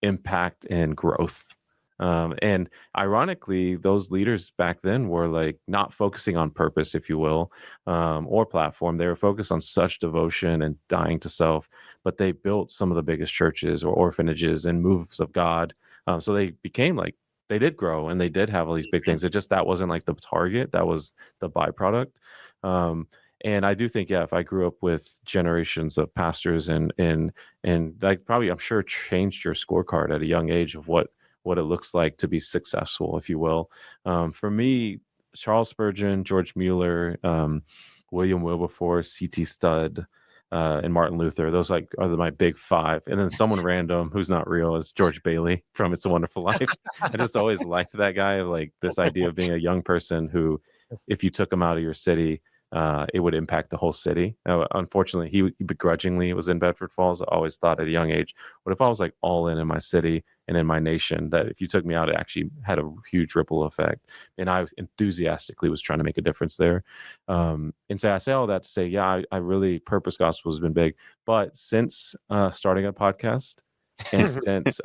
Speaker 3: impact and growth. And ironically, those leaders back then were like not focusing on purpose, if you will, or platform. They were focused on such devotion and dying to self, but they built some of the biggest churches or orphanages and moves of God. So they became like, they did grow and they did have all these big things. It just, that wasn't like the target, that was the byproduct. And I do think, yeah, if I grew up with generations of pastors and like probably, I'm sure, changed your scorecard at a young age of what it looks like to be successful, if you will. For me, Charles Spurgeon, George Mueller, William Wilberforce, C.T. Studd, and Martin Luther. Those like are my big five. And then someone random who's not real is George Bailey from It's a Wonderful Life. I just always liked that guy. Like this idea of being a young person who, if you took him out of your city, it would impact the whole city. Unfortunately, he begrudgingly was in Bedford Falls. I always thought at a young age, what if I was like all in my city and in my nation, that if you took me out, it actually had a huge ripple effect. And I enthusiastically was trying to make a difference there. And so I say all that to say, yeah, I really, Purpose Gospel has been big. But since starting a podcast and since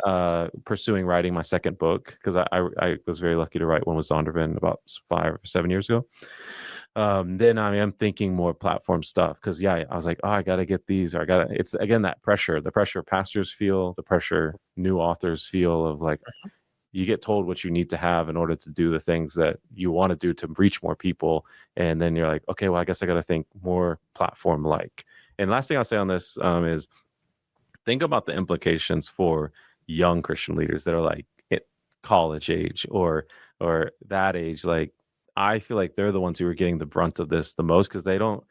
Speaker 3: pursuing writing my second book, because I was very lucky to write one with Zondervan about 5 or 7 years ago. Then I am thinking more platform stuff because I was like, oh, I got to get these, or it's again, that pressure, the pressure pastors feel, the pressure new authors feel of like, you get told what you need to have in order to do the things that you want to do to reach more people. And then you're like, okay, well, I guess I got to think more platform like. And last thing I'll say on this is think about the implications for young Christian leaders that are like at college age or that age. Like, I feel like they're the ones who are getting the brunt of this the most because I don't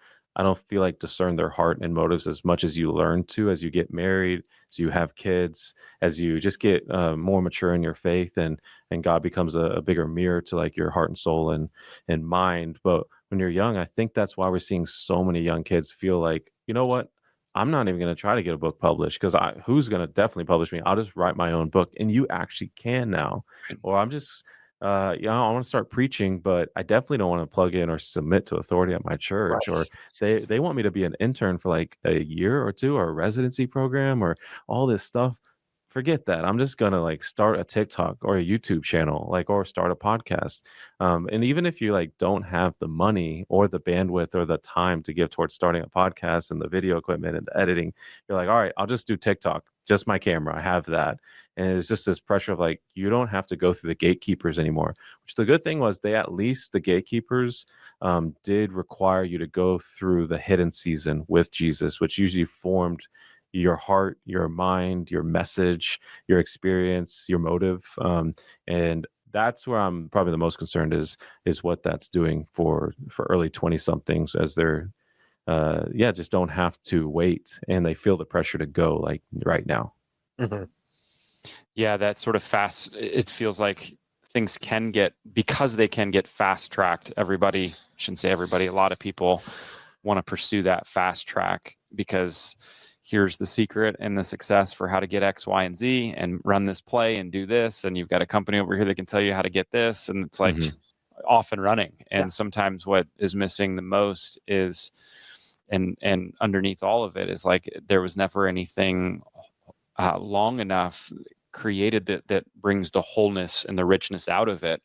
Speaker 3: feel like discern their heart and motives as much as you learn to as you get married, as you have kids, as you just get more mature in your faith and God becomes a bigger mirror to like your heart and soul and mind. But when you're young, I think that's why we're seeing so many young kids feel like, you know what? I'm not even going to try to get a book published because who's going to definitely publish me? I'll just write my own book. And you actually can now. Or I'm just... I want to start preaching, but I definitely don't want to plug in or submit to authority at my church. Right. Or they want me to be an intern for like a year or two or a residency program or all this stuff. Forget that. I'm just going to like start a TikTok or a YouTube channel, like, or start a podcast. And even if you like don't have the money or the bandwidth or the time to give towards starting a podcast and the video equipment and the editing, you're like, all right, I'll just do TikTok. Just my camera. I have that. And it's just this pressure of like, you don't have to go through the gatekeepers anymore, which the good thing was the gatekeepers did require you to go through the hidden season with Jesus, which usually formed your heart, your mind, your message, your experience, your motive. And that's where I'm probably the most concerned is what that's doing for early 20 somethings as they're just don't have to wait and they feel the pressure to go like right now.
Speaker 1: Mm-hmm. Yeah, that sort of fast, it feels like things can get, because they can get fast tracked. Everybody, I shouldn't say everybody, a lot of people want to pursue that fast track because here's the secret and the success for how to get X, Y, and Z and run this play and do this. And you've got a company over here that can tell you how to get this. And it's like off and running. And sometimes what is missing the most is, and underneath all of it is like, there was never anything long enough created that brings the wholeness and the richness out of it.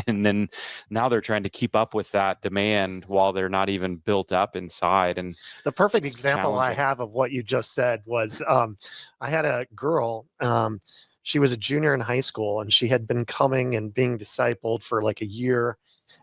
Speaker 1: And then now they're trying to keep up with that demand while they're not even built up inside. And
Speaker 2: the perfect example I have of what you just said was I had a girl, she was a junior in high school and she had been coming and being discipled for like a year.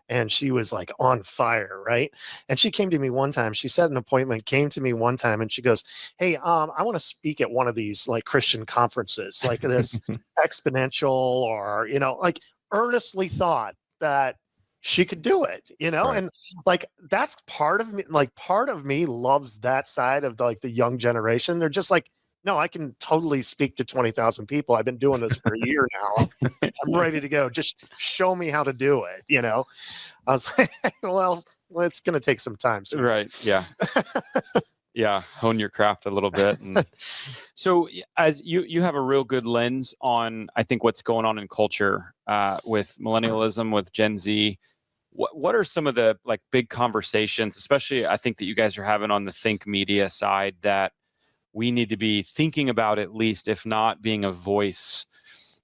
Speaker 2: And she was like on fire, right? And she came to me one time. She set an appointment, came to me one time, and she goes, "Hey, I want to speak at one of these like Christian conferences, like this exponential, or like earnestly thought that she could do it, Right. And like that's part of me. Like part of me loves that side of the young generation. They're just like, no, I can totally speak to 20,000 people. I've been doing this for a year now. I'm ready to go. Just show me how to do it. I was like, well, it's going to take some time.
Speaker 1: Right. Yeah. Yeah, hone your craft a little bit. And so, as you have a real good lens on, I think, what's going on in culture with millennialism, with Gen Z. What are some of the like big conversations, especially I think that you guys are having on the think media side, that we need to be thinking about, at least, if not being a voice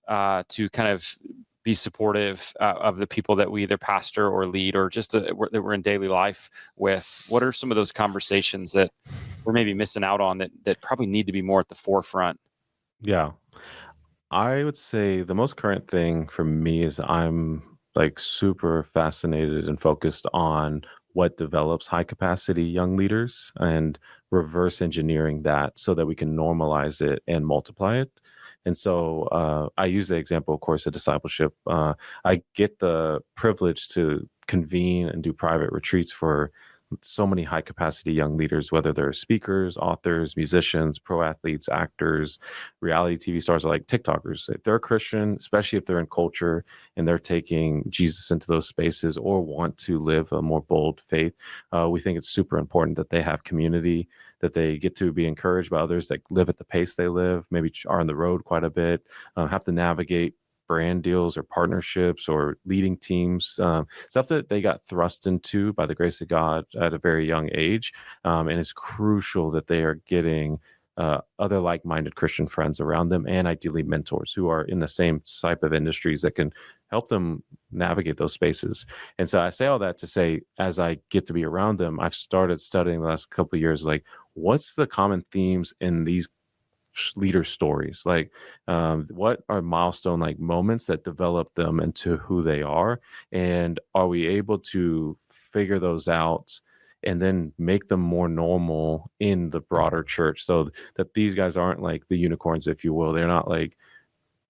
Speaker 1: to kind of be supportive of the people that we either pastor or lead, or just that we're in daily life with? What are some of those conversations that we're maybe missing out on that probably need to be more at the forefront?
Speaker 3: Yeah. I would say the most current thing for me is I'm like super fascinated and focused on what develops high capacity young leaders and reverse engineering that so that we can normalize it and multiply it. And so I use the example, of course, of discipleship. I get the privilege to convene and do private retreats for so many high capacity young leaders, whether they're speakers, authors, musicians, pro athletes, actors, reality TV stars, are like TikTokers. If they're Christian, especially if they're in culture and they're taking Jesus into those spaces or want to live a more bold faith, we think it's super important that they have community, that they get to be encouraged by others that live at the pace they live, maybe are on the road quite a bit, have to navigate brand deals or partnerships or leading teams, stuff that they got thrust into by the grace of God at a very young age. And it's crucial that they are getting other like-minded Christian friends around them, and ideally mentors who are in the same type of industries that can help them navigate those spaces. And so I say all that to say, as I get to be around them, I've started studying the last couple of years, like, what's the common themes in these leader stories? Like, what are milestone like moments that develop them into who they are, and are we able to figure those out and then make them more normal in the broader church, so that these guys aren't like the unicorns, if you will. They're not like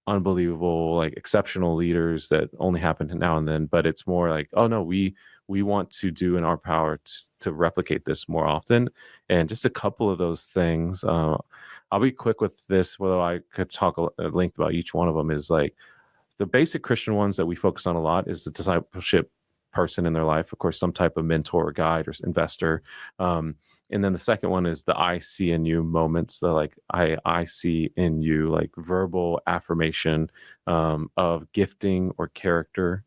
Speaker 3: unbelievable, like exceptional leaders that only happen now and then, but it's more like, oh no, we want to do in our power to replicate this more often. And just a couple of those things, I'll be quick with this, although I could talk at length about each one of them. Is like the basic Christian ones that we focus on a lot is the discipleship person in their life, of course, some type of mentor or guide or investor. And then the second one is the I see in you moments, the like I see in you, like verbal affirmation of gifting or character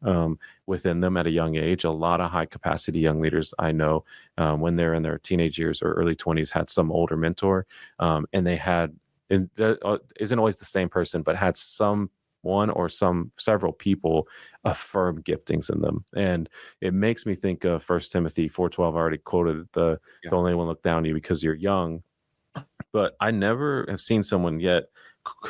Speaker 3: within them at a young age. A lot of high capacity young leaders I know, when they're in their teenage years or early 20s, had some older mentor, and they had, and that isn't always the same person, but had some one or several people affirm giftings in them. And it makes me think of 1 Timothy 4:12. I already quoted the
Speaker 1: Yeah.
Speaker 3: don't anyone look down on you because you're young, but I never have seen someone yet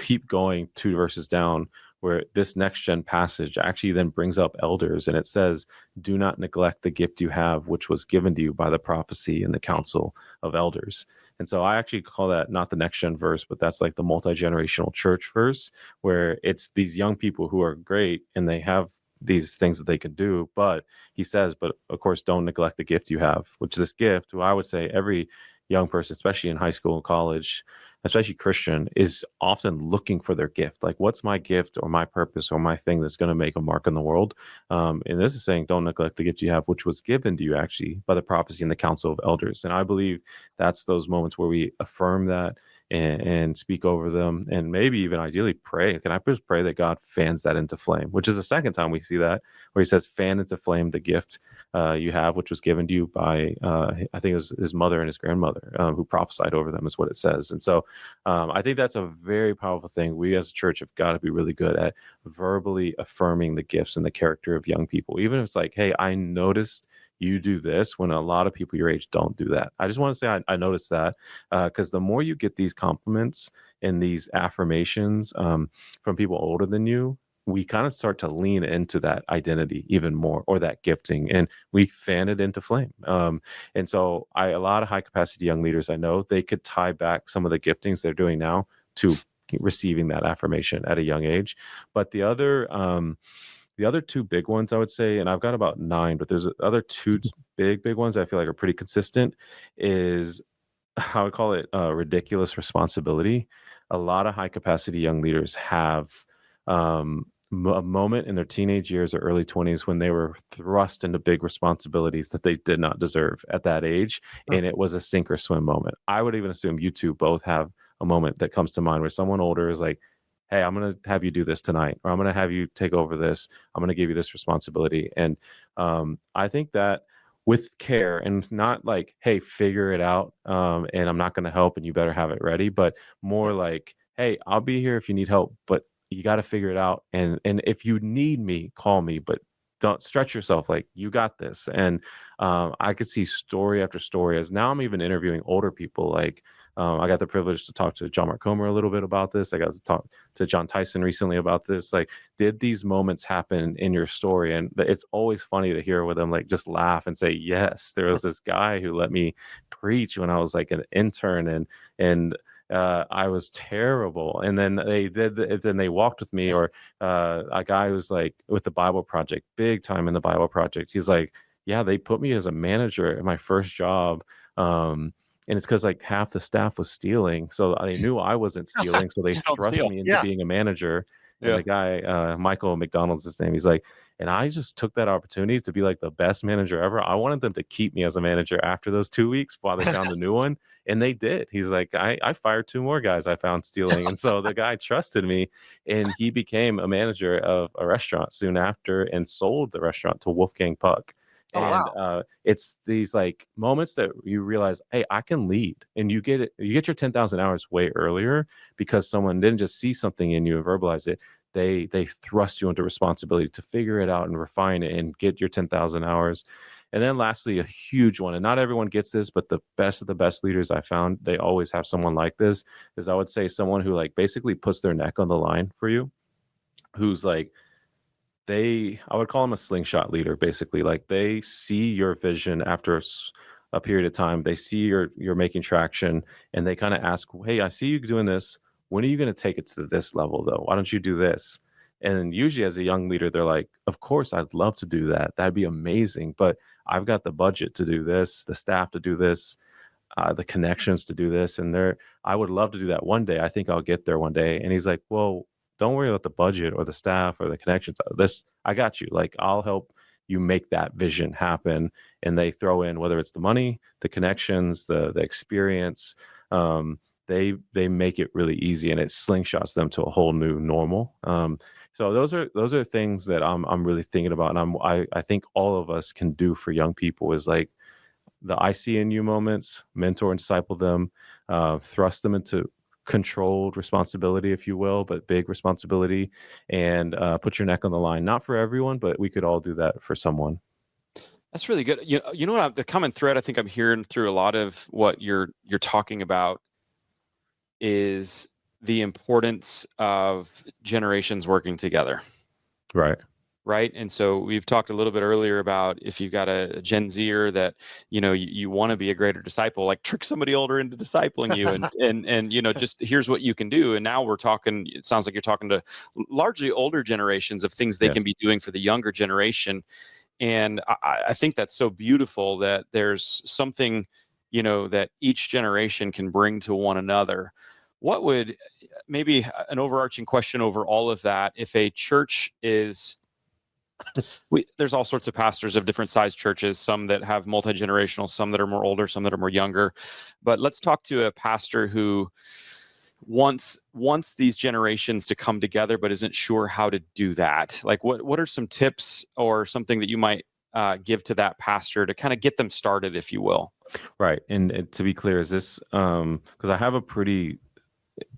Speaker 3: keep going 2 verses down, where this next gen passage actually then brings up elders, and it says, do not neglect the gift you have, which was given to you by the prophecy and the counsel of elders. And so I actually call that not the next gen verse, but that's like the multi-generational church verse, where it's these young people who are great and they have these things that they can do. But he says, but of course, don't neglect the gift you have, which is this gift. Well, I would say every young person, especially in high school and college, especially Christian, is often looking for their gift. Like, what's my gift or my purpose or my thing that's going to make a mark in the world? And this is saying, don't neglect the gift you have, which was given to you actually by the prophecy and the counsel of elders. And I believe that's those moments where we affirm that and speak over them, and maybe even ideally pray. Can I just pray that God fans that into flame? Which is the second time we see that, where he says, fan into flame the gift you have, which was given to you by, I think it was his mother and his grandmother, who prophesied over them, is what it says. And so I think that's a very powerful thing. We as a church have got to be really good at verbally affirming the gifts and the character of young people, even if it's like, hey, I noticed you do this, when a lot of people your age don't do that. I just want to say I noticed that, because the more you get these compliments and these affirmations from people older than you, we kind of start to lean into that identity even more, or that gifting, and we fan it into flame. And so a lot of high capacity young leaders I know, they could tie back some of the giftings they're doing now to receiving that affirmation at a young age. But the other two big ones I would say, and I've got about 9, but there's other two big ones I feel like are pretty consistent, is how I call it ridiculous responsibility. A lot of high capacity young leaders have a moment in their teenage years or early 20s when they were thrust into big responsibilities that they did not deserve at that age. And it was a sink or swim moment. I would even assume you two both have a moment that comes to mind where someone older is like, hey, I'm going to have you do this tonight, or I'm going to have you take over this. I'm going to give you this responsibility. And I think that with care, and not like, hey, figure it out, and I'm not going to help and you better have it ready, but more like, hey, I'll be here if you need help, but you got to figure it out. And if you need me, call me, but don't stretch yourself. Like, you got this. And I could see story after story, as now I'm even interviewing older people. Like, I got the privilege to talk to John Mark Comer a little bit about this. I got to talk to John Tyson recently about this. Like, did these moments happen in your story? And it's always funny to hear with them, like, just laugh and say, yes, there was this guy who let me preach when I was like an intern, and I was terrible. And then they walked with me. Or a guy who's like with the Bible Project, big time in the Bible Project. He's like, yeah, they put me as a manager at my first job. And it's because like half the staff was stealing. So they knew I wasn't stealing. So they
Speaker 1: Don't
Speaker 3: thrust
Speaker 1: steal.
Speaker 3: me into being a manager. And
Speaker 1: Yeah.
Speaker 3: the guy, Michael McDonald's his name, he's like, and I just took that opportunity to be like the best manager ever. I wanted them to keep me as a manager after those 2 weeks while they found a new one. And they did. He's like, I fired 2 more guys I found stealing. And so the guy trusted me, and he became a manager of a restaurant soon after and sold the restaurant to Wolfgang Puck.
Speaker 2: Oh,
Speaker 3: And
Speaker 2: wow.
Speaker 3: it's these like moments that you realize, hey, I can lead. And you get your 10,000 hours way earlier because someone didn't just see something in you and verbalize it. They thrust you into responsibility to figure it out and refine it and get your 10,000 hours. And then lastly, a huge one, and not everyone gets this, but the best of the best leaders I found, they always have someone like this, is I would say someone who like basically puts their neck on the line for you, who's like, I would call them a slingshot leader, basically. Like, they see your vision after a period of time. They see you're making traction, and they kind of ask, hey, I see you doing this. When are you going to take it to this level, though? Why don't you do this? And usually as a young leader, they're like, of course, I'd love to do that. That'd be amazing. But I've got the budget to do this, the staff to do this, the connections to do this. And I would love to do that one day. I think I'll get there one day. And he's like, well, don't worry about the budget or the staff or the connections. I got you. Like, I'll help you make that vision happen. And they throw in, whether it's the money, the connections, the experience, they make it really easy, and it slingshots them to a whole new normal. So those are things that I'm really thinking about, and I think all of us can do for young people, is like the I see in you moments, mentor and disciple them, thrust them into controlled responsibility, if you will, but big responsibility, and put your neck on the line. Not for everyone, but we could all do that for someone.
Speaker 1: That's really good. You know what? The common thread I think I'm hearing through a lot of what you're talking about is the importance of generations working together. Right. And so we've talked a little bit earlier about, if you've got a Gen Zer that, you want to be a greater disciple, like trick somebody older into discipling you, and just here's what you can do. And now we're talking, it sounds like you're talking to largely older generations of things they can be doing for the younger generation. And I think that's so beautiful that there's something, that each generation can bring to one another. What would, maybe an overarching question over all of that, if a church is, there's all sorts of pastors of different size churches, some that have multi-generational, some that are more older, some that are more younger. But let's talk to a pastor who wants these generations to come together, but isn't sure how to do that. Like, what are some tips or something that you might give to that pastor to kind of get them started, if you will?
Speaker 3: Right. And to be clear, is this because I have a pretty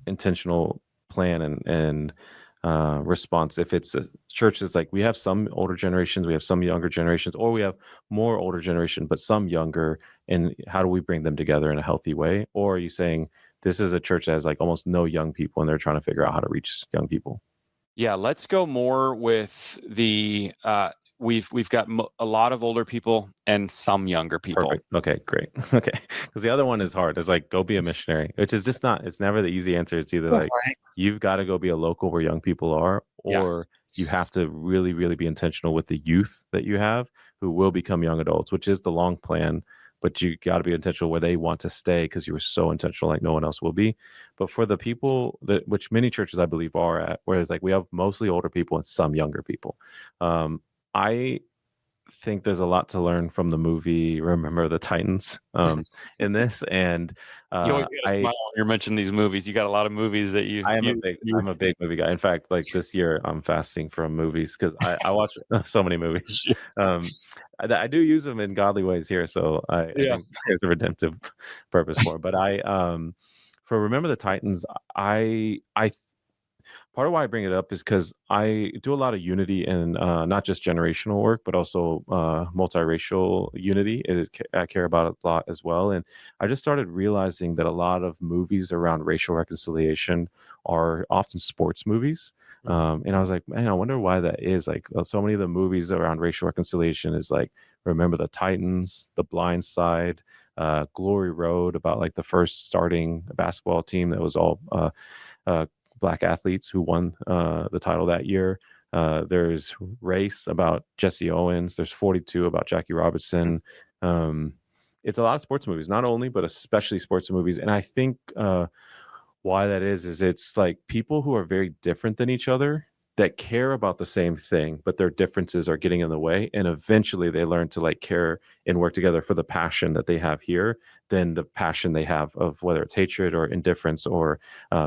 Speaker 3: intentional plan and response. If it's a church that's like, we have some older generations, we have some younger generations, or we have more older generation but some younger, and how do we bring them together in a healthy way? Or are you saying this is a church that has like almost no young people and they're trying to figure out how to reach young people?
Speaker 1: Yeah, let's go more with the we've got a lot of older people and some younger people.
Speaker 3: Perfect. Okay, great. Okay, because the other one is hard. It's like, go be a missionary, which is just not. It's never the easy answer. It's either like, you've got to go be a local where young people are, or you have to really, really be intentional with the youth that you have. who will become young adults, which is the long plan. But you got to be intentional where they want to stay because you were so intentional, like no one else will be. But for the people that, which many churches I believe are at, where it's like we have mostly older people and some younger people. I think there's a lot to learn from the movie Remember the Titans in this, and
Speaker 1: You always got to
Speaker 3: I
Speaker 1: smile when you're mentioning these movies. You got a lot of movies that you.
Speaker 3: I'm a big movie guy. In fact, like this year, I'm fasting from movies because I watch so many movies. I do use them in godly ways here, so I
Speaker 1: Yeah.
Speaker 3: think there's a redemptive purpose for it. But for Remember the Titans, I part of why I bring it up is because I do a lot of unity and not just generational work, but also multiracial unity. I care about it a lot as well. And I just started realizing that a lot of movies around racial reconciliation are often sports movies. And I was like, man, I wonder why that is. Like so many of the movies around racial reconciliation is like Remember the Titans, The Blind Side, Glory Road, about like the first starting basketball team that was all Black athletes who won the title that year. There's Race about Jesse Owens. There's 42 about Jackie Robinson. It's a lot of sports movies, not only, but especially sports movies. And I think why that is it's like people who are very different than each other that care about the same thing, but their differences are getting in the way. And eventually they learn to like care and work together for the passion that they have here than the passion they have of whether it's hatred or indifference or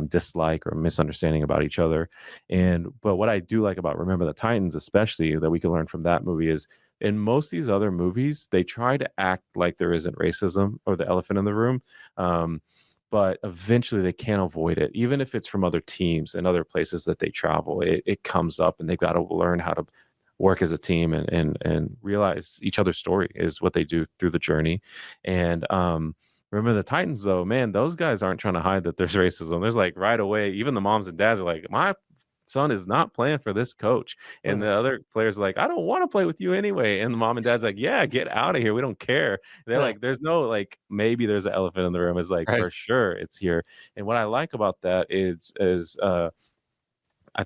Speaker 3: dislike or misunderstanding about each other. But what I do like about Remember the Titans, especially that we can learn from that movie, is in most of these other movies, they try to act like there isn't racism or the elephant in the room. But eventually they can't avoid it, even if it's from other teams and other places that they travel. It comes up, and they've got to learn how to work as a team and realize each other's story is what they do through the journey. And Remember the Titans, though, man, those guys aren't trying to hide that there's racism. There's like right away, even the moms and dads are like, my son is not playing for this coach. And the other players are like, I don't want to play with you anyway. And the mom and dad's like, yeah, get out of here. We don't care. They're like, there's no like, maybe there's an elephant in the room. It's like, for sure it's here. And what I like about that is I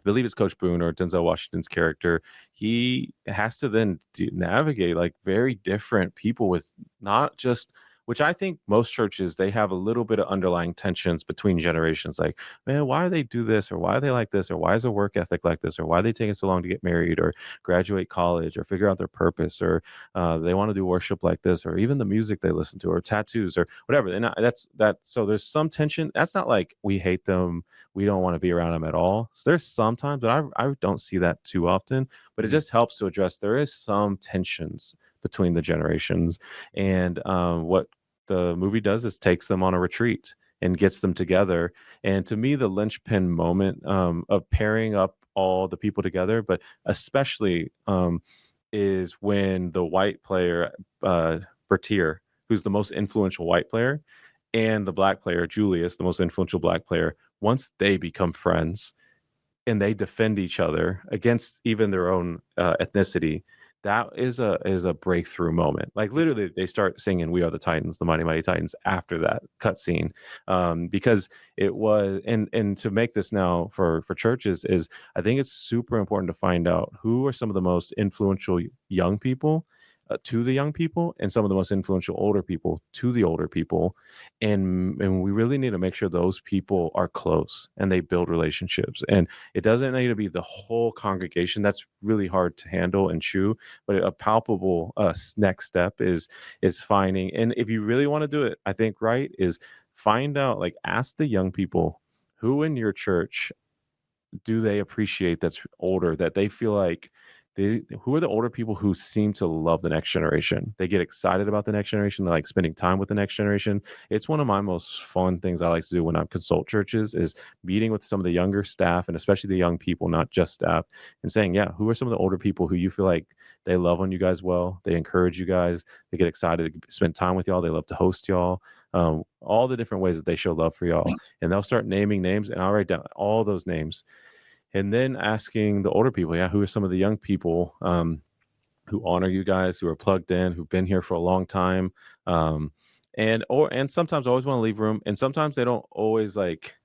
Speaker 3: believe it's Coach Boone or Denzel Washington's character. He has to then navigate like very different people with not just, which I think most churches, they have a little bit of underlying tensions between generations. Like, man, why do they do this? Or why are they like this? Or why is their work ethic like this? Or why are they taking so long to get married or graduate college or figure out their purpose? Or they want to do worship like this, or even the music they listen to, or tattoos or whatever. And that's that. So there's some tension. That's not like we hate them, we don't want to be around them at all. So there's sometimes, but I don't see that too often. But it just helps to address there is some tensions between the generations. And what the movie does is takes them on a retreat and gets them together. And to me, the linchpin moment of pairing up all the people together, but especially is when the white player, Bertier, who's the most influential white player, and the black player, Julius, the most influential black player, once they become friends and they defend each other against even their own ethnicity, that is a breakthrough moment. Like literally they start singing "We Are the Titans," the Mighty Mighty Titans, after that cutscene, because it was, and to make this now for churches is, I think it's super important to find out who are some of the most influential young people to the young people, and some of the most influential older people to the older people, and we really need to make sure those people are close and they build relationships. And it doesn't need to be the whole congregation. That's really hard to handle and chew. But a palpable next step is finding, and if you really want to do it, I think right is find out, like ask the young people who in your church do they appreciate that's older, that they feel like who are the older people who seem to love the next generation. They get excited about the next generation. They like spending time with the next generation. It's one of my most fun things I like to do when I consult churches is meeting with some of the younger staff, and especially the young people, not just staff, and saying, yeah, who are some of the older people who you feel like they love on you guys well, they encourage you guys, they get excited to spend time with y'all, they love to host y'all, all the different ways that they show love for y'all. And they'll start naming names, and I'll write down all those names. And then asking the older people, who are some of the young people who honor you guys, who are plugged in, who've been here for a long time, and sometimes always want to leave room, and sometimes they don't always like.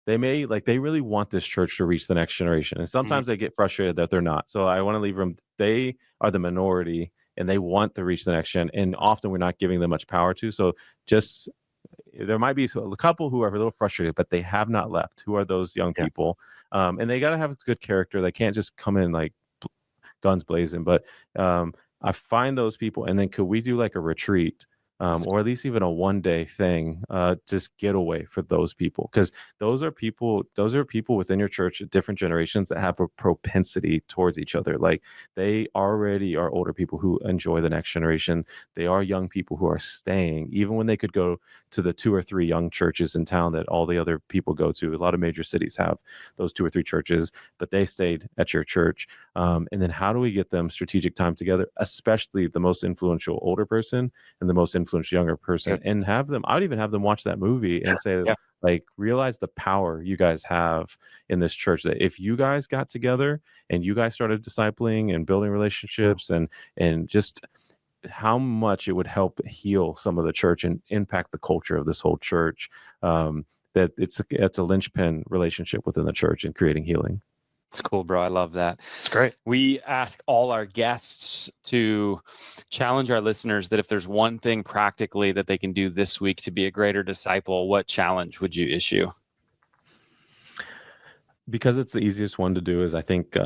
Speaker 3: They may they really want this church to reach the next generation, and sometimes they get frustrated that they're not. So I want to leave room. They are the minority, and they want to reach the next gen, and often we're not giving them much power to. So just there might be a couple who are a little frustrated, but they have not left. Who are those young people? And they got to have a good character. They can't just come in like guns blazing. But I find those people, and then could we do like a retreat? Or at least even a one-day thing, just get away for those people, because those are people within your church at different generations that have a propensity towards each other. Like they already are older people who enjoy the next generation. They are young people who are staying, even when they could go to the 2 or 3 young churches in town that all the other people go to. A lot of major cities have those 2 or 3 churches, but they stayed at your church. And then how do we get them strategic time together, especially the most influential older person and the most influential younger person, and have them, I would even have them watch that movie and say, like, realize the power you guys have in this church, that if you guys got together and you guys started discipling and building relationships and just how much it would help heal some of the church and impact the culture of this whole church, that it's a linchpin relationship within the church and creating healing.
Speaker 1: It's cool, bro. I love that.
Speaker 2: It's great.
Speaker 1: We ask all our guests to challenge our listeners that if there's one thing practically that they can do this week to be a greater disciple, what challenge would you issue?
Speaker 3: Because it's the easiest one to do is, I think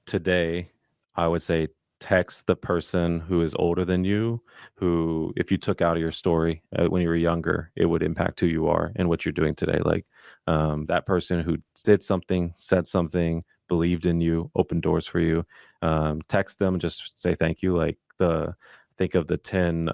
Speaker 3: today I would say text the person who is older than you, who, if you took out of your story when you were younger, it would impact who you are and what you're doing today. Like that person who did something, said something, believed in you, opened doors for you. Text them, just say thank you. Like think of the 10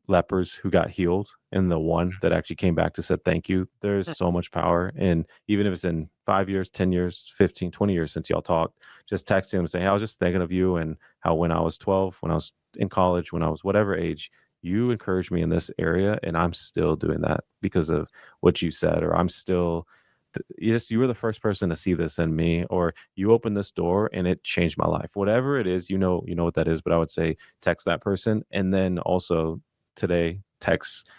Speaker 3: lepers who got healed and the one that actually came back to said thank you. There's so much power. And even if it's in 5 years, 10 years, 15, 20 years since y'all talked, just texting them saying, hey, I was just thinking of you, and how when I was 12, when I was in college, when I was whatever age, you encouraged me in this area, and I'm still doing that because of what you said. Or I'm still, you were the first person to see this in me, or you opened this door and it changed my life. Whatever it is, you know what that is. But I would say text that person, and then also today text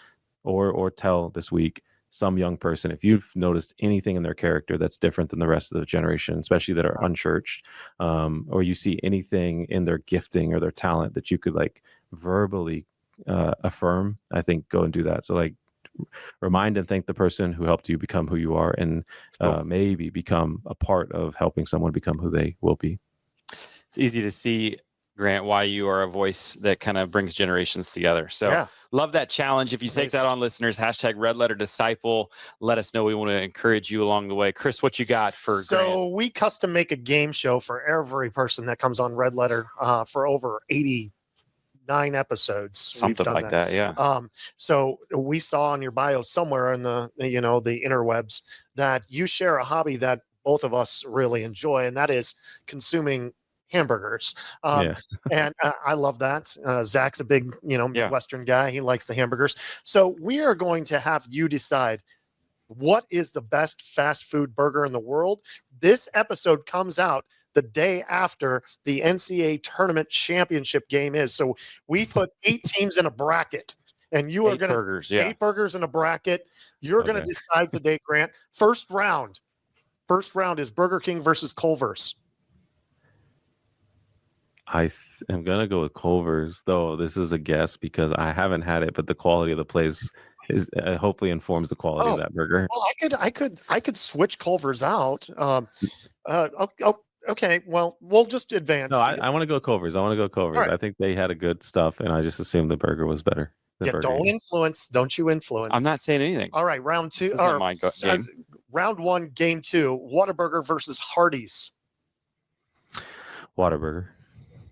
Speaker 3: or tell this week some young person, if you've noticed anything in their character that's different than the rest of the generation, especially that are unchurched, or you see anything in their gifting or their talent that you could like verbally affirm, I think go and do that. So like remind and thank the person who helped you become who you are, and maybe become a part of helping someone become who they will be.
Speaker 1: It's easy to see, Grant, why you are a voice that kind of brings generations together. So love that challenge. If you take that on, listeners, hashtag Red Letter Disciple, let us know. We want to encourage you along the way. Chris, what you got for Grant?
Speaker 2: We custom make a game show for every person that comes on Red Letter for over 89 episodes.
Speaker 1: Something like that. Yeah.
Speaker 2: So we saw on your bio somewhere in the interwebs that you share a hobby that both of us really enjoy, and that is consuming hamburgers. And I love that. Zach's a big, Midwestern guy. He likes the hamburgers. So we are going to have you decide what is the best fast food burger in the world. This episode comes out the day after the NCAA tournament championship game is. So we put 8 teams in a bracket, and you are going to 8 burgers in a bracket. You're going to decide today, Grant. First round is Burger King versus Culver's.
Speaker 3: I am going to go with Culver's, though this is a guess because I haven't had it, but the quality of the place is hopefully informs the quality of that burger.
Speaker 2: Well, I could switch Culver's out. Okay. Well, we'll just advance.
Speaker 3: No, I want to go Culver's. Right. I think they had a good stuff, and I just assumed the burger was better.
Speaker 2: Don't you influence.
Speaker 1: I'm not saying anything.
Speaker 2: All right, round 2. Round 1, game 2, Whataburger versus Hardee's.
Speaker 3: Whataburger.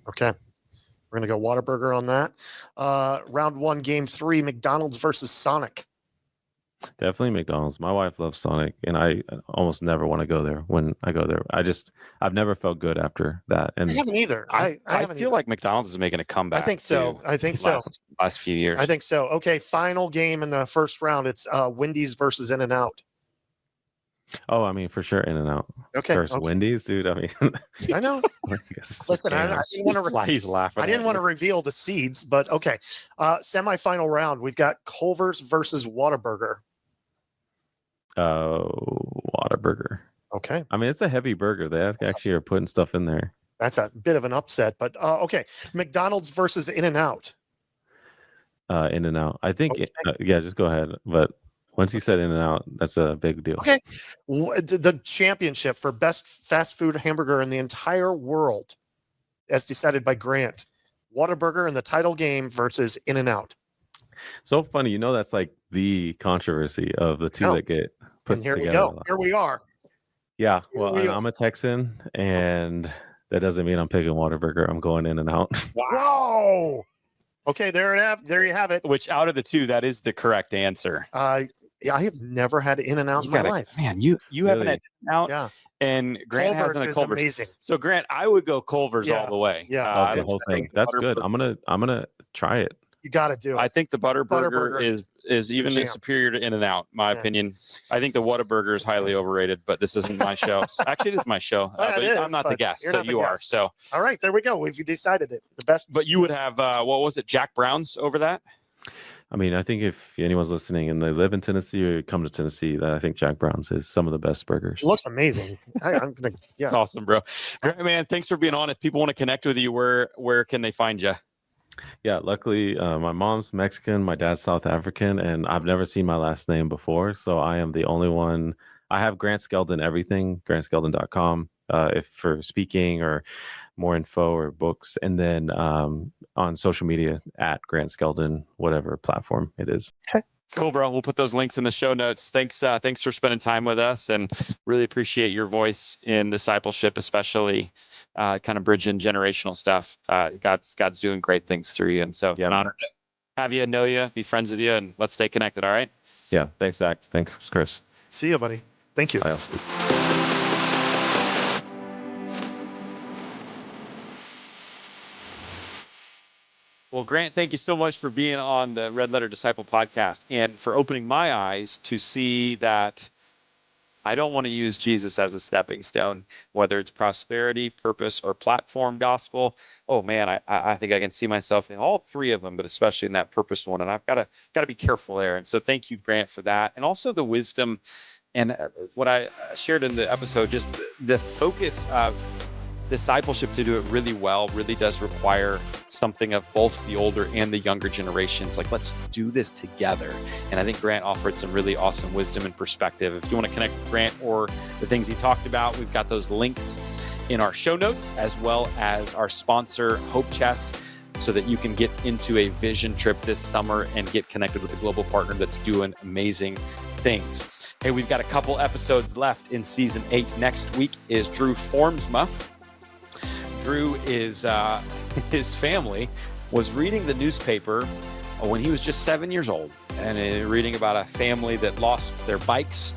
Speaker 2: Okay. We're going to go Whataburger on that. Round 1, game 3, McDonald's versus Sonic.
Speaker 3: Definitely McDonald's. My wife loves Sonic, and I almost never want to go there. When I go there, I've never felt good after that. And
Speaker 2: I haven't either. I
Speaker 1: feel like McDonald's is making a comeback.
Speaker 2: I think so.
Speaker 1: Last few years.
Speaker 2: I think so. Okay, final game in the first round. It's Wendy's versus In-N-Out.
Speaker 3: Oh, I mean, for sure, In-N-Out.
Speaker 2: Okay.
Speaker 3: First, Wendy's, dude. I mean,
Speaker 2: I know. Listen, I didn't want to reveal the seeds, but okay. Semifinal round. We've got Culver's versus Whataburger.
Speaker 3: Whataburger.
Speaker 2: Okay.
Speaker 3: I mean, it's a heavy burger. They actually are putting stuff in there.
Speaker 2: That's a bit of an upset, but okay. McDonald's versus In-N-Out.
Speaker 3: In-N-Out. I think,
Speaker 2: Okay.
Speaker 3: yeah, just go ahead. But once you said In-N-Out, that's a big deal.
Speaker 2: Okay. The championship for best fast food hamburger in the entire world, as decided by Grant. Whataburger in the title game versus In-N-Out.
Speaker 3: So funny, that's like the controversy of the two
Speaker 2: No.
Speaker 3: that get put
Speaker 2: And here we
Speaker 3: together.
Speaker 2: go. Here we are.
Speaker 3: Yeah,
Speaker 2: Here
Speaker 3: well,
Speaker 2: we
Speaker 3: and
Speaker 2: are.
Speaker 3: I'm a Texan, and that doesn't mean I'm picking Whataburger. I'm going In-N-Out.
Speaker 2: Whoa. Okay, there you have it.
Speaker 1: Which out of the two, that is the correct answer.
Speaker 2: Yeah, I have never had In-N-Out in my life.
Speaker 1: Man, you haven't had In-N-Out.
Speaker 2: Yeah.
Speaker 1: And Grant
Speaker 2: Culver's
Speaker 1: hasn't had
Speaker 2: is
Speaker 1: Culver's.
Speaker 2: amazing.
Speaker 1: So Grant, I would go Culver's
Speaker 2: Yeah.
Speaker 1: all the way.
Speaker 2: Yeah.
Speaker 1: I
Speaker 3: the
Speaker 1: don't
Speaker 3: whole thing.
Speaker 1: think
Speaker 3: That's good.
Speaker 1: Butterburger-
Speaker 3: I'm gonna try it.
Speaker 2: You got to do it.
Speaker 1: I think the Butterburger
Speaker 2: Butterburger
Speaker 1: is even
Speaker 2: jam.
Speaker 1: superior to In-N-Out, my
Speaker 2: Yeah.
Speaker 1: opinion. I think the Whataburger is highly overrated, but this isn't my show. Actually, it is my show.
Speaker 2: Yeah,
Speaker 1: but
Speaker 2: it
Speaker 1: I'm
Speaker 2: is,
Speaker 1: not the
Speaker 2: but
Speaker 1: guest,
Speaker 2: you're
Speaker 1: so
Speaker 2: not the
Speaker 1: you are.
Speaker 2: guest.
Speaker 1: So,
Speaker 2: All right, there we go. We've decided it. The best.
Speaker 1: but you would have what was it, Jack Brown's over that?
Speaker 3: I mean, I think if anyone's listening and they live in Tennessee or come to Tennessee, that I think Jack Brown's is some of the best burgers.
Speaker 2: It looks amazing. I'm gonna, yeah.
Speaker 1: It's awesome, bro. Great, man. Thanks for being on. If people want to connect with you, where can they find you?
Speaker 3: Yeah, luckily, my mom's Mexican, my dad's South African, and I've never seen my last name before, so I am the only one. I have Grant Skeldon everything, grantskeldon.com, if for speaking or more info or books, and then on social media at Grant Skeldon, whatever platform it is.
Speaker 1: Cool, bro. We'll put those links in the show notes. Thanks for spending time with us, and really appreciate your voice in discipleship, especially kind of bridging generational stuff. God's doing great things through you, and so it's an honor to have you, know you, be friends with you, and let's stay connected. All right.
Speaker 3: Yeah. Thanks, Zach. Thanks, Chris.
Speaker 2: See you, buddy. Thank you.
Speaker 3: Bye.
Speaker 1: Well, Grant, thank you so much for being on the Red Letter Disciple podcast and for opening my eyes to see that I don't want to use Jesus as a stepping stone, whether it's prosperity, purpose, or platform gospel. Oh man, I think I can see myself in all three of them, but especially in that purpose one. And I've got to be careful there. And so thank you, Grant, for that. And also the wisdom and what I shared in the episode, just the focus of discipleship to do it really well really does require something of both the older and the younger generations. Like, let's do this together. And I think Grant offered some really awesome wisdom and perspective. If you want to connect with Grant or the things he talked about, we've got those links in our show notes, as well as our sponsor, Hope Chest, so that you can get into a vision trip this summer and get connected with a global partner that's doing amazing things. Hey, we've got a couple episodes left in season 8. Next week is Drew Formsma. Drew is his family was reading the newspaper when he was just 7 years old, and reading about a family that lost their bikes.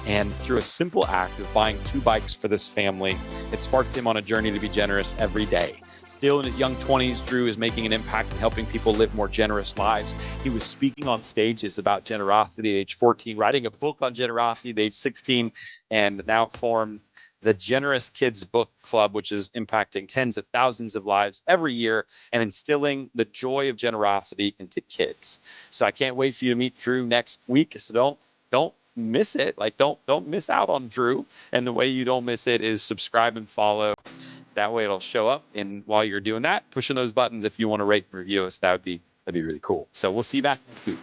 Speaker 1: And through a simple act of buying 2 bikes for this family, it sparked him on a journey to be generous every day. Still in his young 20s, Drew is making an impact in helping people live more generous lives. He was speaking on stages about generosity at age 14, writing a book on generosity at age 16, and now formed the Generous Kids Book Club, which is impacting tens of thousands of lives every year and instilling the joy of generosity into kids. So I can't wait for you to meet Drew next week. So don't miss it. Like, don't miss out on Drew. And the way you don't miss it is subscribe and follow. That way it'll show up. And while you're doing that, pushing those buttons, if you want to rate and review us, that'd be really cool. So we'll see you back next week.